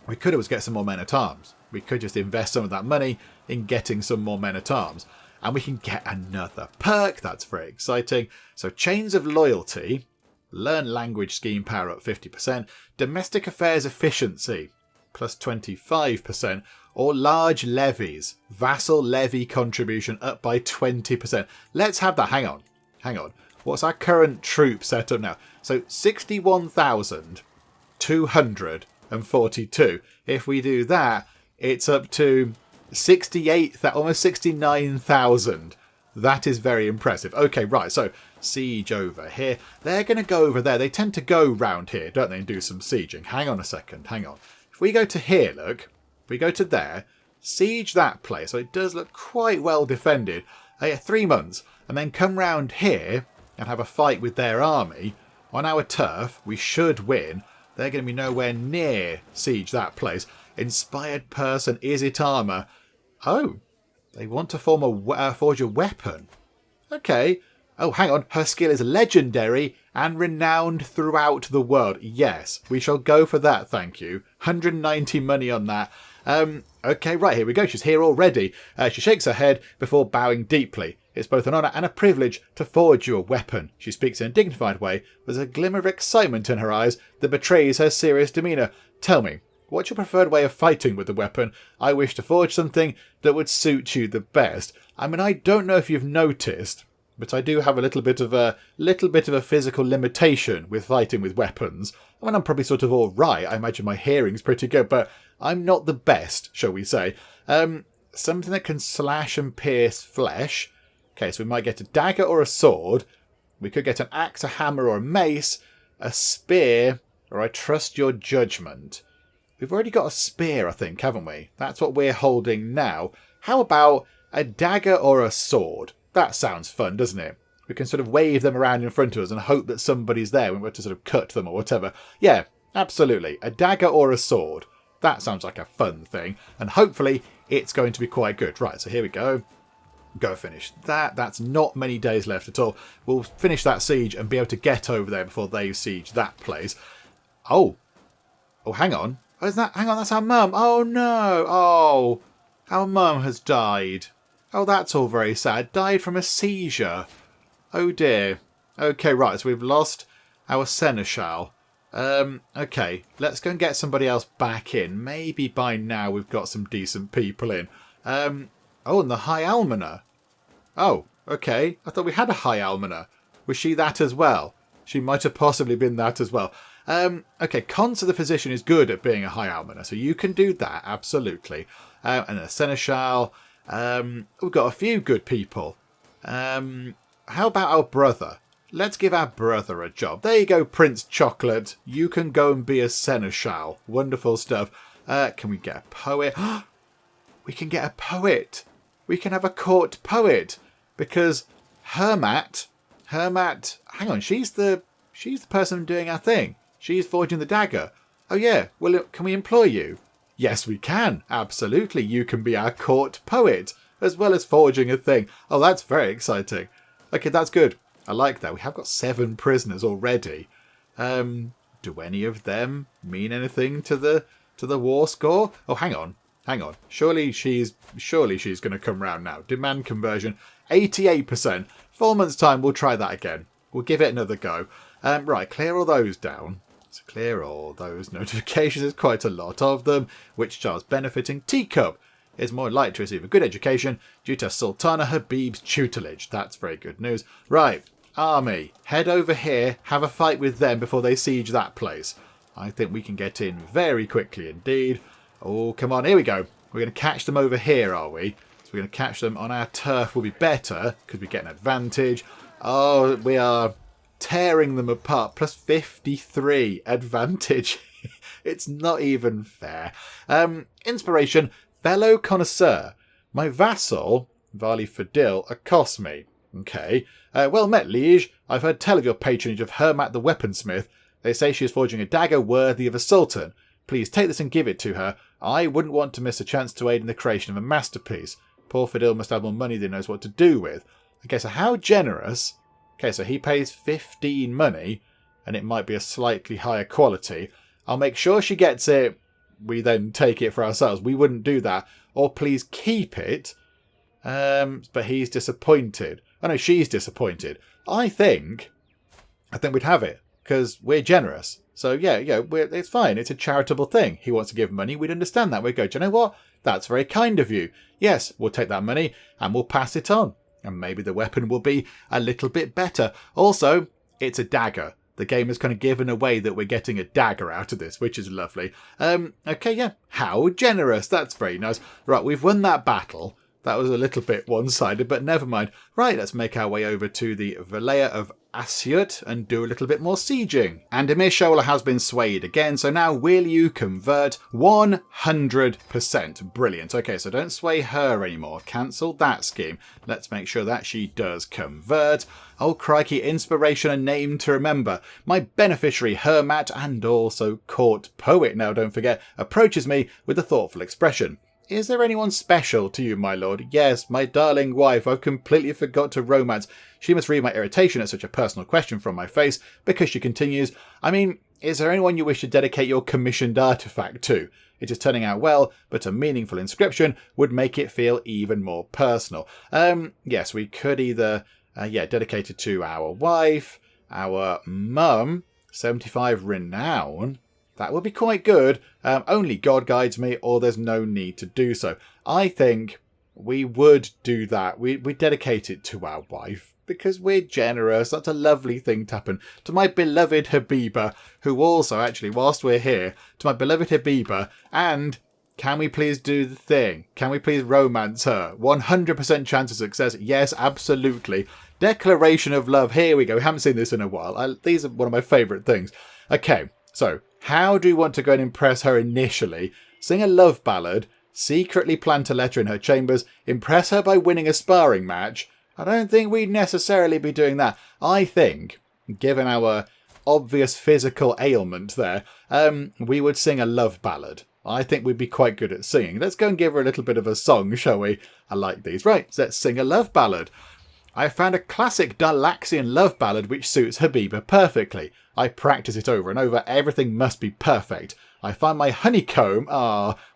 always get some more men-at-arms. We could just invest some of that money in getting some more men-at-arms, and we can get another perk. That's very exciting. So chains of loyalty. Learn language scheme power up 50%. Domestic affairs efficiency plus 25%. Or large levies. Vassal levy contribution up by 20%. Let's have that. Hang on. What's our current troop setup now? So 61,242. If we do that, it's up to 68,000, almost 69,000. That is very impressive. Okay, right, so siege over here. They're going to go over there. They tend to go round here, don't they, and do some sieging. Hang on a second, hang on. If we go to here, look, if we go to there, siege that place. So it does look quite well defended. 3 months. And then come round here and have a fight with their army. On our turf, we should win. They're going to be nowhere near siege that place. Inspired person, is it armour? Oh, they want to forge a weapon. Okay. Oh, hang on. Her skill is legendary and renowned throughout the world. Yes, we shall go for that, thank you. 190 money on that. Okay, right, here we go. She's here already. She shakes her head before bowing deeply. It's both an honour and a privilege to forge you a weapon. She speaks in a dignified way, with a glimmer of excitement in her eyes that betrays her serious demeanour. Tell me, what's your preferred way of fighting with the weapon? I wish to forge something that would suit you the best. I mean, I don't know if you've noticed, but I do have a little bit of a physical limitation with fighting with weapons. I mean, I'm probably sort of all right. I imagine my hearing's pretty good, but I'm not the best, shall we say. Something that can slash and pierce flesh. Okay, so we might get a dagger or a sword. We could get an axe, a hammer, or a mace, a spear, or I trust your judgment. We've already got a spear, I think, haven't we? That's what we're holding now. How about a dagger or a sword? That sounds fun, doesn't it? We can sort of wave them around in front of us and hope that somebody's there when we're to sort of cut them or whatever. Yeah, absolutely. A dagger or a sword. That sounds like a fun thing. And hopefully it's going to be quite good. Right, so here we go. Go finish that. That's not many days left at all. We'll finish that siege and be able to get over there before they siege that place. Oh, hang on. Oh, hang on, that's our mum. Oh, no. Oh, our mum has died. Oh, that's all very sad. Died from a seizure. Oh, dear. Okay, right, so we've lost our seneschal. Okay, let's go and get somebody else back in. Maybe by now we've got some decent people in. Oh, and the High Almoner. Oh, okay. I thought we had a High Almoner. Was she that as well? She might have possibly been that as well. Okay, Consul the Physician is good at being a High Almoner, so you can do that, absolutely. And a Seneschal. We've got a few good people. How about our brother? Let's give our brother a job. There you go, Prince Chocolate. You can go and be a seneschal. Wonderful stuff. Can we get a poet? We can get a poet. We can have a court poet. Because Hermat, hang on, she's the person doing our thing. She's forging the dagger. Oh yeah, well, can we employ you? Yes, we can. Absolutely. You can be our court poet, as well as forging a thing. Oh, that's very exciting. Okay, that's good. I like that. We have got 7 prisoners already. Do any of them mean anything to the war score? Oh, hang on. Surely she's going to come round now. Demand conversion, 88%. 4 months' time, we'll try that again. We'll give it another go. Right, clear all those down. So clear all those notifications. There's quite a lot of them. Which child's benefiting? Teacup is more likely to receive a good education due to Sultana Habib's tutelage. That's very good news. Right, army, head over here, have a fight with them before they siege that place. I think we can get in very quickly indeed. Oh, come on, here we go. We're going to catch them over here, are we? So we're going to catch them on our turf will be better because we get an advantage. Oh, we are tearing them apart. Plus 53 advantage. It's not even fair. Inspiration, fellow connoisseur. My vassal, Vali Fadil, accosts me. Okay. Well met, liege. I've heard tell of your patronage of Hermat the weaponsmith. They say she is forging a dagger worthy of a sultan. Please take this and give it to her. I wouldn't want to miss a chance to aid in the creation of a masterpiece. Poor Fidel must have more money than he knows what to do with. Okay, so how generous? Okay, so he pays 15 money, and it might be a slightly higher quality. I'll make sure she gets it. We then take it for ourselves. We wouldn't do that. Or please keep it. But he's disappointed. Oh no, she's disappointed. I think we'd have it, because we're generous. So yeah, it's fine. It's a charitable thing. He wants to give money. We'd understand that. We'd go, do you know what? That's very kind of you. Yes, we'll take that money and we'll pass it on. And maybe the weapon will be a little bit better. Also, it's a dagger. The game has kind of given away that we're getting a dagger out of this, which is lovely. Okay, yeah. How generous. That's very nice. Right, we've won that battle. That was a little bit one-sided, but never mind. Right, let's make our way over to the Valea of Asyut and do a little bit more sieging. And Emir Shola has been swayed again, so now will you convert 100%? Brilliant. Okay, so don't sway her anymore. Cancel that scheme. Let's make sure that she does convert. Oh, crikey, inspiration, a name to remember. My beneficiary, Hermat, and also court poet, now don't forget, approaches me with a thoughtful expression. Is there anyone special to you, my lord? Yes, my darling wife. I've completely forgot to romance. She must read my irritation at such a personal question from my face, because she continues, I mean, is there anyone you wish to dedicate your commissioned artefact to? It is turning out well, but a meaningful inscription would make it feel even more personal. Yes, we could either, dedicate it to our wife, our mum, 75 renown. That would be quite good. Only God guides me, or there's no need to do so. I think we would do that. We dedicate it to our wife, because we're generous. That's a lovely thing to happen. To my beloved Habiba, who also, actually, whilst we're here, to my beloved Habiba, and can we please do the thing? Can we please romance her? 100% chance of success. Yes, absolutely. Declaration of love. Here we go. We haven't seen this in a while. These are one of my favourite things. Okay, so how do you want to go and impress her initially? Sing a love ballad, secretly plant a letter in her chambers, impress her by winning a sparring match. I don't think we'd necessarily be doing that. I think, given our obvious physical ailment there, we would sing a love ballad. I think we'd be quite good at singing. Let's go and give her a little bit of a song, shall we? I like these. Right, let's sing a love ballad. I found a classic Dahlaxian love ballad which suits Habiba perfectly. I practice it over and over. Everything must be perfect. I find my honeycomb,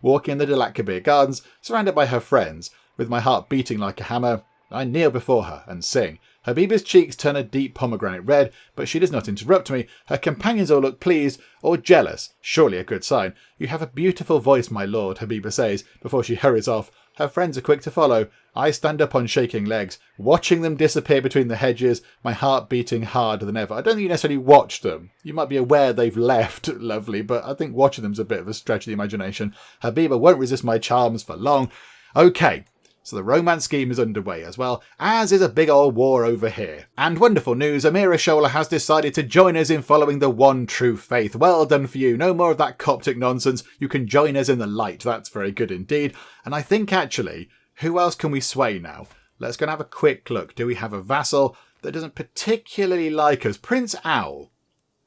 walking in the Dahlak-Kebir gardens, surrounded by her friends. With my heart beating like a hammer, I kneel before her and sing. Habiba's cheeks turn a deep pomegranate red, but she does not interrupt me. Her companions all look pleased or jealous. Surely a good sign. You have a beautiful voice, my lord, Habiba says, before she hurries off. Her friends are quick to follow. I stand up on shaking legs, watching them disappear between the hedges, my heart beating harder than ever. I don't think you necessarily watch them. You might be aware they've left, lovely, but I think watching them's a bit of a stretch of the imagination. Habiba won't resist my charms for long. Okay, So the romance scheme is underway as well, as is a big old war over here. And wonderful news, Emirate has decided to join us in following the one true faith. Well done for you. No more of that Coptic nonsense. You can join us in the light. That's very good indeed. And I think actually, who else can we sway now? Let's go and have a quick look. Do we have a vassal that doesn't particularly like us? Prince Owl.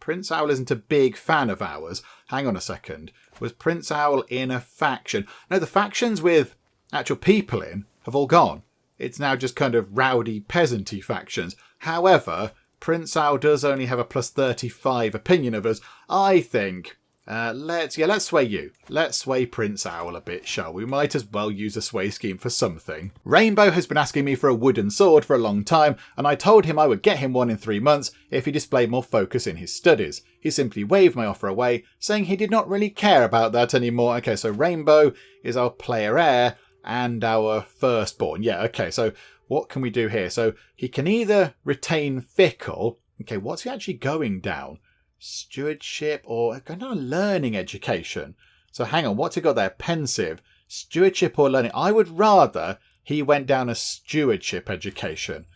Prince Owl isn't a big fan of ours. Hang on a second. Was Prince Owl in a faction? No, the factions with actual people in have all gone. It's now just kind of rowdy peasanty factions. However, Prince Owl does only have a plus 35 opinion of us. I think let's sway you. Let's sway Prince Owl a bit, shall we? Might as well use a sway scheme for something. Rainbow has been asking me for a wooden sword for a long time, and I told him I would get him one in 3 months if he displayed more focus in his studies. He simply waved my offer away, saying he did not really care about that anymore. Okay, so Rainbow is our player heir and our firstborn. Yeah, okay, so what can we do here? So he can either retain Fickle. Okay, what's he actually going down? Stewardship or kind of learning education. So hang on, what's he got there? Pensive, stewardship or learning. I would rather he went down a stewardship education.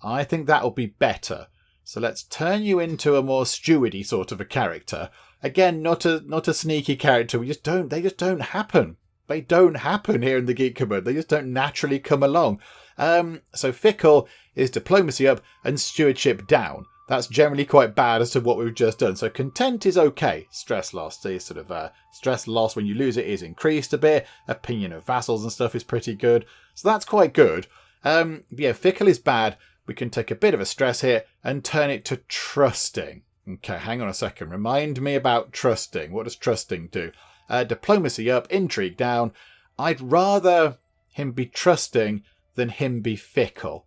I think that'll be better. So let's turn you into a more stewardy sort of a character. Again, not a sneaky character. They just don't happen. They don't happen here in the Geek Cupboard. They just don't naturally come along. So Fickle is diplomacy up and stewardship down. That's generally quite bad as to what we've just done. So content is okay. Stress loss, the sort of stress loss when you lose it is increased a bit. Opinion of vassals and stuff is pretty good. So that's quite good. Yeah, Fickle is bad. We can take a bit of a stress hit and turn it to trusting. Okay, hang on a second. Remind me about trusting. What does trusting do? Diplomacy up, intrigue down. I'd rather him be trusting than him be fickle.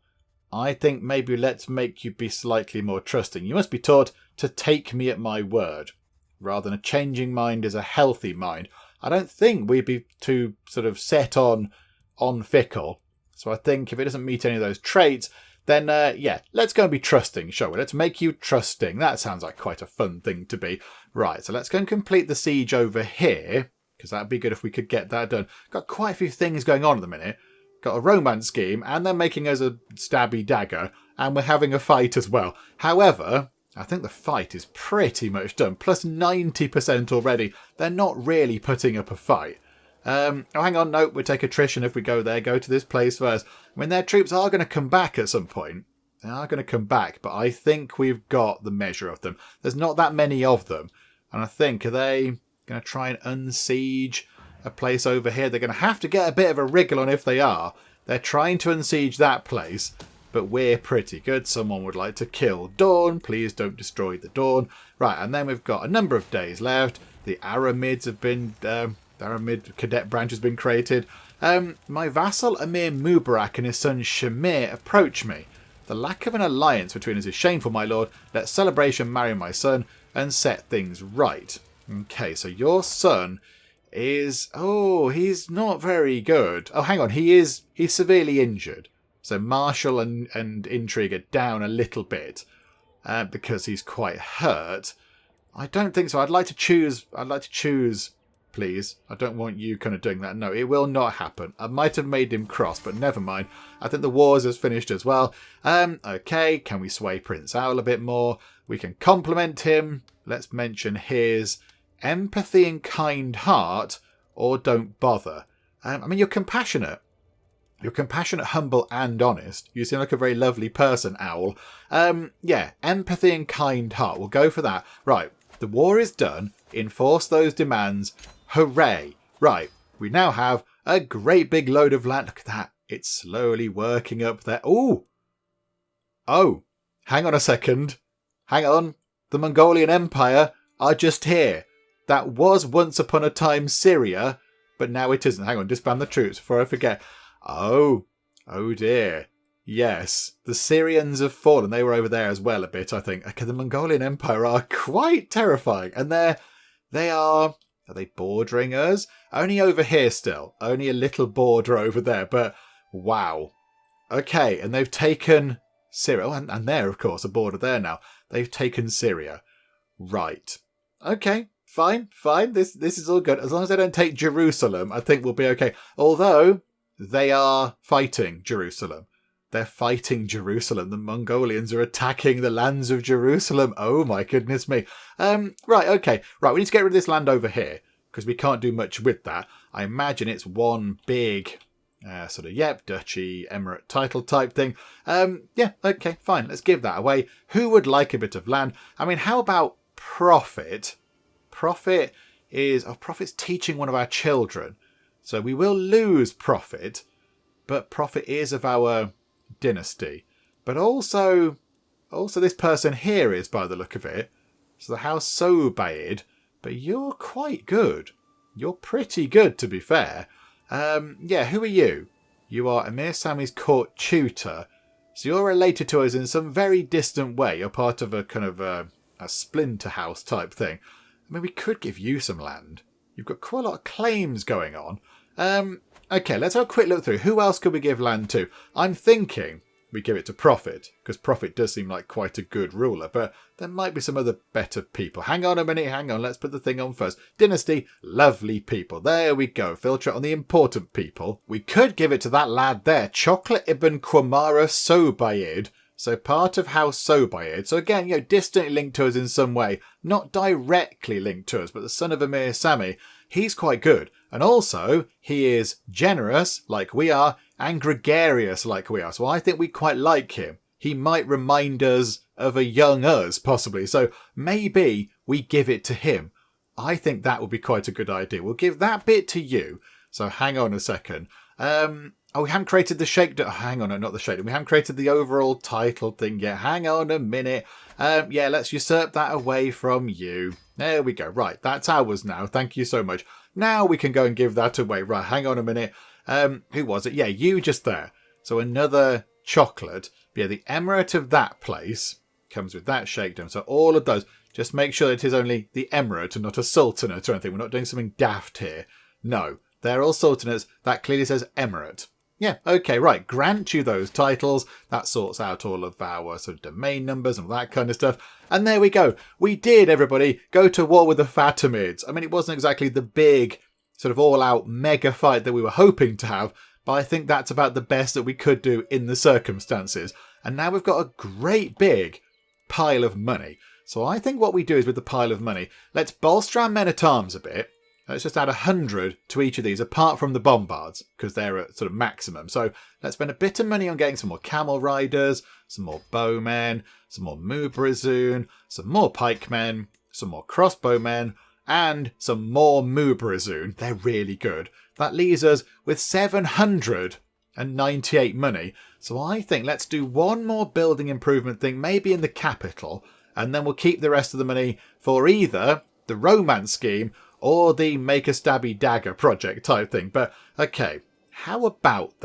I think maybe let's make you be slightly more trusting. You must be taught to take me at my word. Rather than a changing mind is a healthy mind. I don't think we'd be too sort of set on fickle. So I think if it doesn't meet any of those traits, then yeah, let's go and be trusting, shall we? Let's make you trusting. That sounds like quite a fun thing to be. Right, so let's go and complete the siege over here, because that'd be good if we could get that done. Got quite a few things going on at the minute. Got a romance scheme, and they're making us a stabby dagger, and we're having a fight as well. However, I think the fight is pretty much done. Plus 90% already. They're not really putting up a fight. Oh, hang on, no, we'll take attrition if we go there. Go to this place first. I mean, their troops are going to come back at some point. They are going to come back, but I think we've got the measure of them. There's not that many of them. And I think, are they going to try and unsiege a place over here? They're going to have to get a bit of a wriggle on if they are. They're trying to unsiege that place, but we're pretty good. Someone would like to kill Dawn. Please don't destroy the Dawn. Right, and then we've got a number of days left. The Aramids have been... the Aramid cadet branch has been created. My vassal Amir Mubarak and his son Shamir approach me. The lack of an alliance between us is shameful, my lord. Let Celebration marry my son and set things right. Okay, so your son is... Oh, he's not very good. Oh, hang on, he's severely injured. So Martial and Intrigue are down a little bit because he's quite hurt. I don't think so. I'd like to choose... Please, I don't want you kind of doing that. No, it will not happen. I might have made him cross, but never mind. I think the wars has finished as well. Okay, can we sway Prince Owl a bit more? We can compliment him. Let's mention his empathy and kind heart, or don't bother. I mean, you're compassionate. You're compassionate, humble, and honest. You seem like a very lovely person, Owl. Yeah, empathy and kind heart. We'll go for that. Right, the war is done. Enforce those demands. Hooray! Right, we now have a great big load of land. Look at that. It's slowly working up there. Ooh! Oh, hang on a second. Hang on. The Mongolian Empire are just here. That was once upon a time Syria, but now it isn't. Hang on, disband the troops before I forget. Oh dear. Yes, the Syrians have fallen. They were over there as well a bit, I think. Okay, the Mongolian Empire are quite terrifying. And they are they bordering us? Only over here still. Only a little border over there, but wow. Okay, and they've taken Syria. Oh, and there, of course, a border there now. They've taken Syria. Right. Okay, fine. This is all good. As long as they don't take Jerusalem, I think we'll be okay. Although, they are fighting Jerusalem. They're fighting Jerusalem. The Mongolians are attacking the lands of Jerusalem. Oh my goodness me. Right, okay. Right, we need to get rid of this land over here, because we can't do much with that. I imagine it's one big duchy, emirate title type thing. Yeah, okay, fine. Let's give that away. Who would like a bit of land? I mean, how about profit? Profit's teaching one of our children. So we will lose profit, but profit is of our dynasty. But also this person here is, by the look of it. So the house Sobaid, but you're quite good. You're pretty good, to be fair. Yeah, who are you? You are Emir Sami's court tutor. So you're related to us in some very distant way. You're part of a kind of a splinter house type thing. I mean, we could give you some land. You've got quite a lot of claims going on. Okay, let's have a quick look through. Who else could we give land to? I'm thinking we give it to Prophet, because Prophet does seem like quite a good ruler, but there might be some other better people. Hang on a minute, hang on, let's put the thing on first. Dynasty, lovely people. There we go, filter it on the important people. We could give it to that lad there, Chocolate Ibn Qamara Sobayid. So part of House Sobayid. So again, distantly linked to us in some way. Not directly linked to us, but the son of Emir Sami. He's quite good. And also, he is generous, like we are, and gregarious, like we are. So I think we quite like him. He might remind us of a young us, possibly. So maybe we give it to him. I think that would be quite a good idea. We'll give that bit to you. So hang on a second. We haven't created the shakedown. Hang on, no, not the shakedown. We haven't created the overall title thing yet. Hang on a minute. Yeah, let's usurp that away from you. There we go. Right, that's ours now. Thank you so much. Now we can go and give that away. Right, hang on a minute. Who was it? Yeah, you just there. So another chocolate. Yeah, the emirate of that place comes with that shakedown. So all of those. Just make sure it is only the emirate and not a sultanate or anything. We're not doing something daft here. No, they're all sultanates. That clearly says emirate. Yeah, okay, right. Grant you those titles. That sorts out all of our sort of domain numbers and all that kind of stuff. And there we go. We did, everybody, go to war with the Fatimids. I mean, it wasn't exactly the big sort of all-out mega fight that we were hoping to have, but I think that's about the best that we could do in the circumstances. And now we've got a great big pile of money. So I think what we do is with the pile of money, let's bolster our men-at-arms a bit. Let's just add 100 to each of these, apart from the bombards, because they're at sort of maximum. So let's spend a bit of money on getting some more camel riders, some more bowmen, some more mubrazoon, some more pikemen, some more crossbowmen, and some more mubrazoon. They're really good. That leaves us with 798 money. So I think let's do one more building improvement thing, maybe in the capital, and then we'll keep the rest of the money for either the romance scheme or the make a stabby dagger project type thing. But okay, how about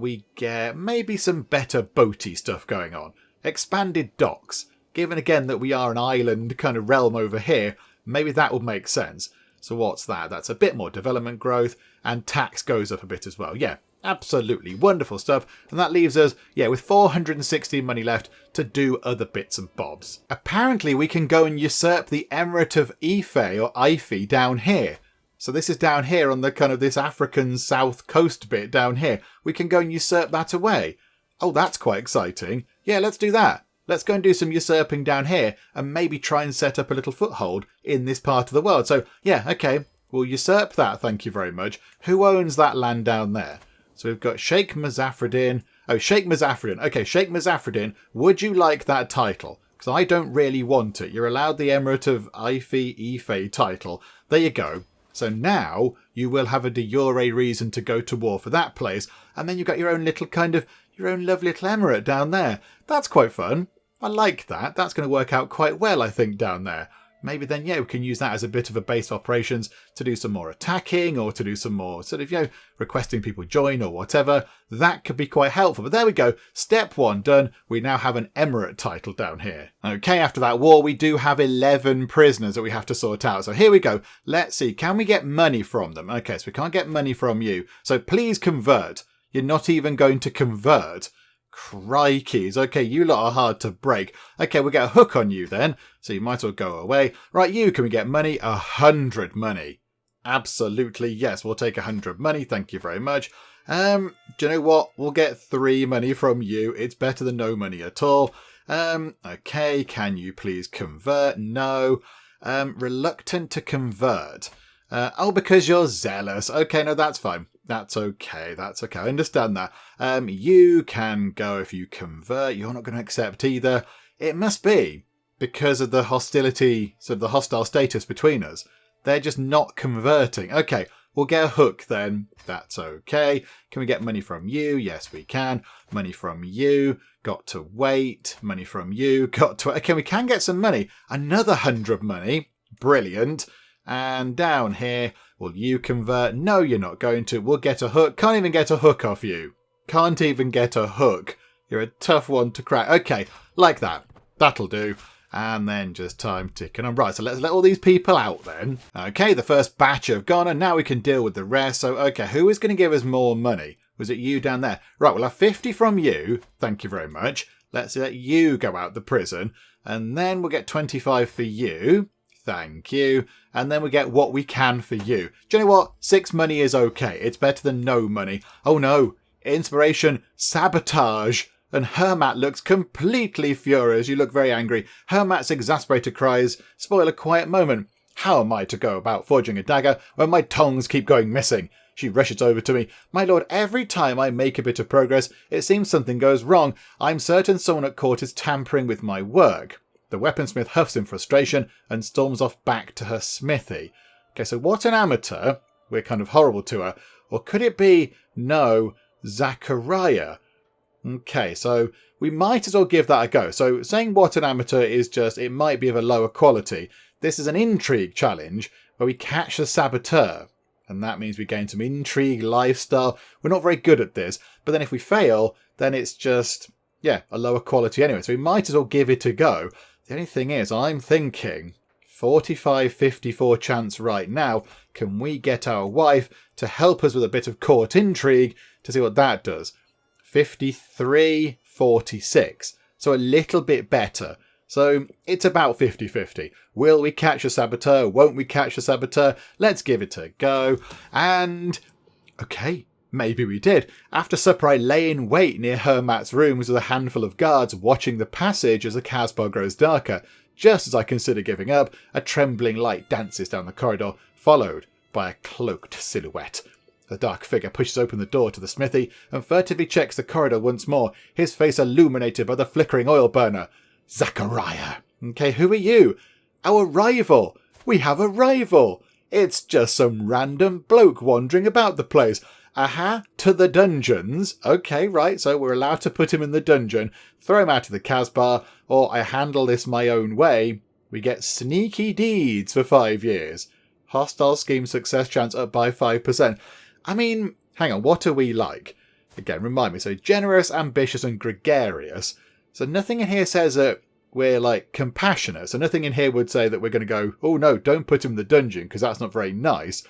we get maybe some better boaty stuff going on? Expanded docks. Given again that we are an island kind of realm over here, maybe that would make sense. So what's that? That's a bit more development growth, and tax goes up a bit as well. Yeah, absolutely wonderful stuff. And that leaves us, with 460 money left to do other bits and bobs. Apparently we can go and usurp the Emirate of Ife or Ife down here. So this is down here on the kind of this African south coast bit down here. We can go and usurp that away. Oh, that's quite exciting. Yeah, let's do that. Let's go and do some usurping down here and maybe try and set up a little foothold in this part of the world. So yeah, okay, we'll usurp that. Thank you very much. Who owns that land down there? So we've got Sheikh Muzaffreddin. Oh, Sheikh Muzaffreddin. Okay, Sheikh Muzaffreddin, would you like that title? Because I don't really want it. You're allowed the Emirate of Ife title. There you go. So now you will have a de jure reason to go to war for that place. And then you've got your own little your own lovely little emirate down there. That's quite fun. I like that. That's going to work out quite well, I think, down there. Maybe then, we can use that as a bit of a base of operations to do some more attacking or to do some more sort of, requesting people join or whatever. That could be quite helpful. But there we go. Step 1 done. We now have an emirate title down here. Okay, after that war, we do have 11 prisoners that we have to sort out. So here we go. Let's see. Can we get money from them? Okay, so we can't get money from you. So please convert. You're not even going to convert. Crikeys. Okay, you lot are hard to break. Okay, we'll get a hook on you then. So you might as well go away. Right, you, can we get money? 100 money. Absolutely, yes. We'll take 100 money. Thank you very much. Do you know what? We'll get 3 money from you. It's better than no money at all. Okay, can you please convert? No. Reluctant to convert. Because you're zealous. Okay, no, that's fine. That's okay. I understand that. You can go if you convert. You're not going to accept either. It must be because of the hostility, sort of the hostile status between us. They're just not converting. Okay, we'll get a hook then. That's okay. Can we get money from you? Yes, we can. Money from you. Got to wait. Money from you. Got to... Okay, we can get some money. Another 100 money. Brilliant. And down here, will you convert? No, you're not going to. We'll get a hook. Can't even get a hook off you. Can't even get a hook. You're a tough one to crack. Okay, like that. That'll do. And then just time ticking on. Right, so let's let all these people out then. Okay, the first batch have gone, and now we can deal with the rest. So, okay, who is going to give us more money? Was it you down there? Right, we'll have 50 from you. Thank you very much. Let's let you go out the prison. And then we'll get 25 for you. Thank you. And then we get what we can for you. Do you know what? 6 money is okay. It's better than no money. Oh no. Inspiration. Sabotage. And Hermat looks completely furious. You look very angry. Hermat's exasperated cries, spoil a quiet moment. How am I to go about forging a dagger when my tongs keep going missing? She rushes over to me. My lord, every time I make a bit of progress, it seems something goes wrong. I'm certain someone at court is tampering with my work. The weaponsmith huffs in frustration and storms off back to her smithy. Okay, so what an amateur. We're kind of horrible to her. Or could it be, no, Zachariah? Okay, so we might as well give that a go. So saying what an amateur is just, it might be of a lower quality. This is an intrigue challenge where we catch the saboteur. And that means we gain some intrigue, lifestyle. We're not very good at this. But then if we fail, then it's just, yeah, a lower quality anyway. So we might as well give it a go. The only thing is, I'm thinking 45-54 chance right now. Can we get our wife to help us with a bit of court intrigue to see what that does? 53-46. So a little bit better. So it's about 50-50. Will we catch a saboteur? Won't we catch a saboteur? Let's give it a go. And, okay, maybe we did. After supper I lay in wait near Hermat's rooms with a handful of guards watching the passage as the Casbah grows darker. Just as I consider giving up, a trembling light dances down the corridor, followed by a cloaked silhouette. The dark figure pushes open the door to the smithy and furtively checks the corridor once more, his face illuminated by the flickering oil burner. Zachariah. Okay, who are you? Our rival. We have a rival. It's just some random bloke wandering about the place. Aha, to the dungeons. Okay, right, so we're allowed to put him in the dungeon, throw him out of the Casbah, or I handle this my own way. We get sneaky deeds for 5 years. Hostile scheme success chance up by 5%. I mean, hang on, what are we like? Again, remind me. So generous, ambitious, and gregarious. So nothing in here says that we're like compassionate. So nothing in here would say that we're going to go, oh no, don't put him in the dungeon because that's not very nice.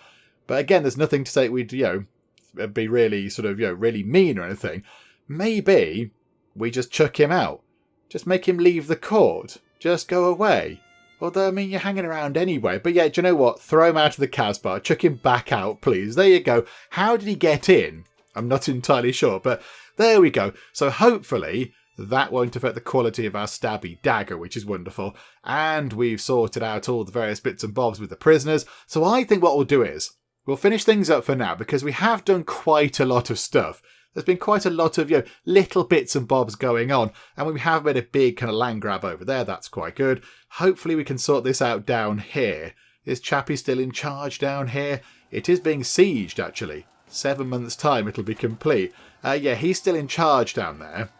But again, there's nothing to say we'd, be really sort of, really mean or anything. Maybe we just chuck him out. Just make him leave the court. Just go away. Although, I mean, you're hanging around anyway. But yeah, do you know what? Throw him out of the Casbah. Chuck him back out, please. There you go. How did he get in? I'm not entirely sure. But there we go. So hopefully that won't affect the quality of our stabby dagger, which is wonderful. And we've sorted out all the various bits and bobs with the prisoners. So I think what we'll do is we'll finish things up for now because we have done quite a lot of stuff. There's been quite a lot of, little bits and bobs going on. And we have made a big kind of land grab over there. That's quite good. Hopefully we can sort this out down here. Is Chappie still in charge down here? It is being sieged, actually. 7 months' time it'll be complete. Yeah, he's still in charge down there.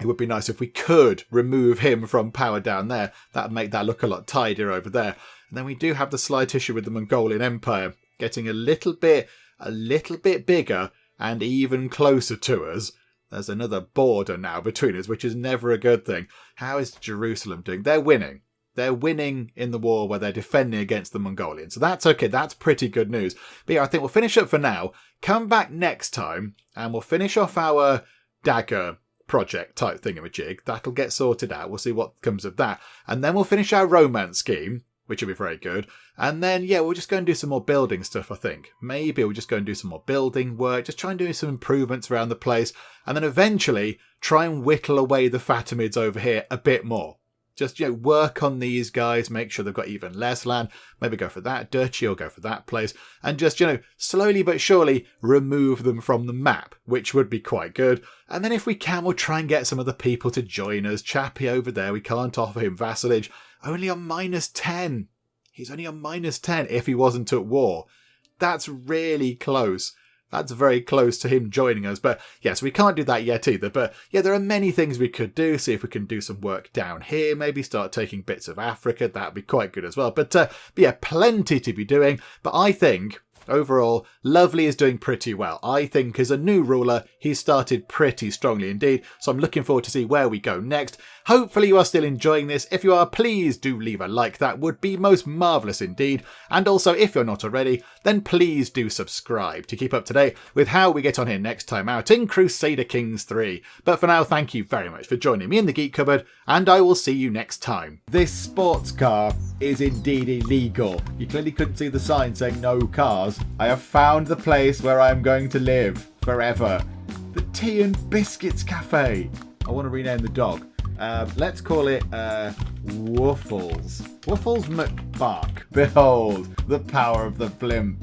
It would be nice if we could remove him from power down there. That would make that look a lot tidier over there. And then we do have the slight issue with the Mongolian Empire getting a little bit bigger and even closer to us. There's another border now between us, which is never a good thing. How is Jerusalem doing? They're winning. They're winning in the war where they're defending against the Mongolians. So that's okay. That's pretty good news. But yeah, I think we'll finish up for now. Come back next time and we'll finish off our dagger project type thingamajig. That'll get sorted out. We'll see what comes of that. And then we'll finish our romance scheme. which will be very good. And then, yeah, we'll just go and do some more building stuff, I think. Maybe we'll just go and do some more building work, just try and do some improvements around the place, and then eventually try and whittle away the Fatimids over here a bit more. Just, work on these guys, make sure they've got even less land, maybe go for that duchy or go for that place, and just, slowly but surely remove them from the map, which would be quite good. And then if we can, we'll try and get some other people to join us. Chappie over there, we can't offer him vassalage, only on -10. He's only on -10 if he wasn't at war. That's really close. That's very close to him joining us. But yes, we can't do that yet either. But yeah, there are many things we could do. See if we can do some work down here. Maybe start taking bits of Africa. That'd be quite good as well. But yeah, plenty to be doing. But I think overall, Lovely is doing pretty well. I think as a new ruler, he's started pretty strongly indeed. So I'm looking forward to see where we go next. Hopefully you are still enjoying this. If you are, please do leave a like. That would be most marvellous indeed. And also, if you're not already, then please do subscribe to keep up to date with how we get on here next time out in Crusader Kings 3. But for now, thank you very much for joining me in the Geek Cupboard, and I will see you next time. This sports car is indeed illegal. You clearly couldn't see the sign saying no cars. I have found the place where I'm going to live forever. The Tea and Biscuits Cafe. I want to rename the dog. Let's call it Woofles. Woofles McBark. Behold, the power of the blimp.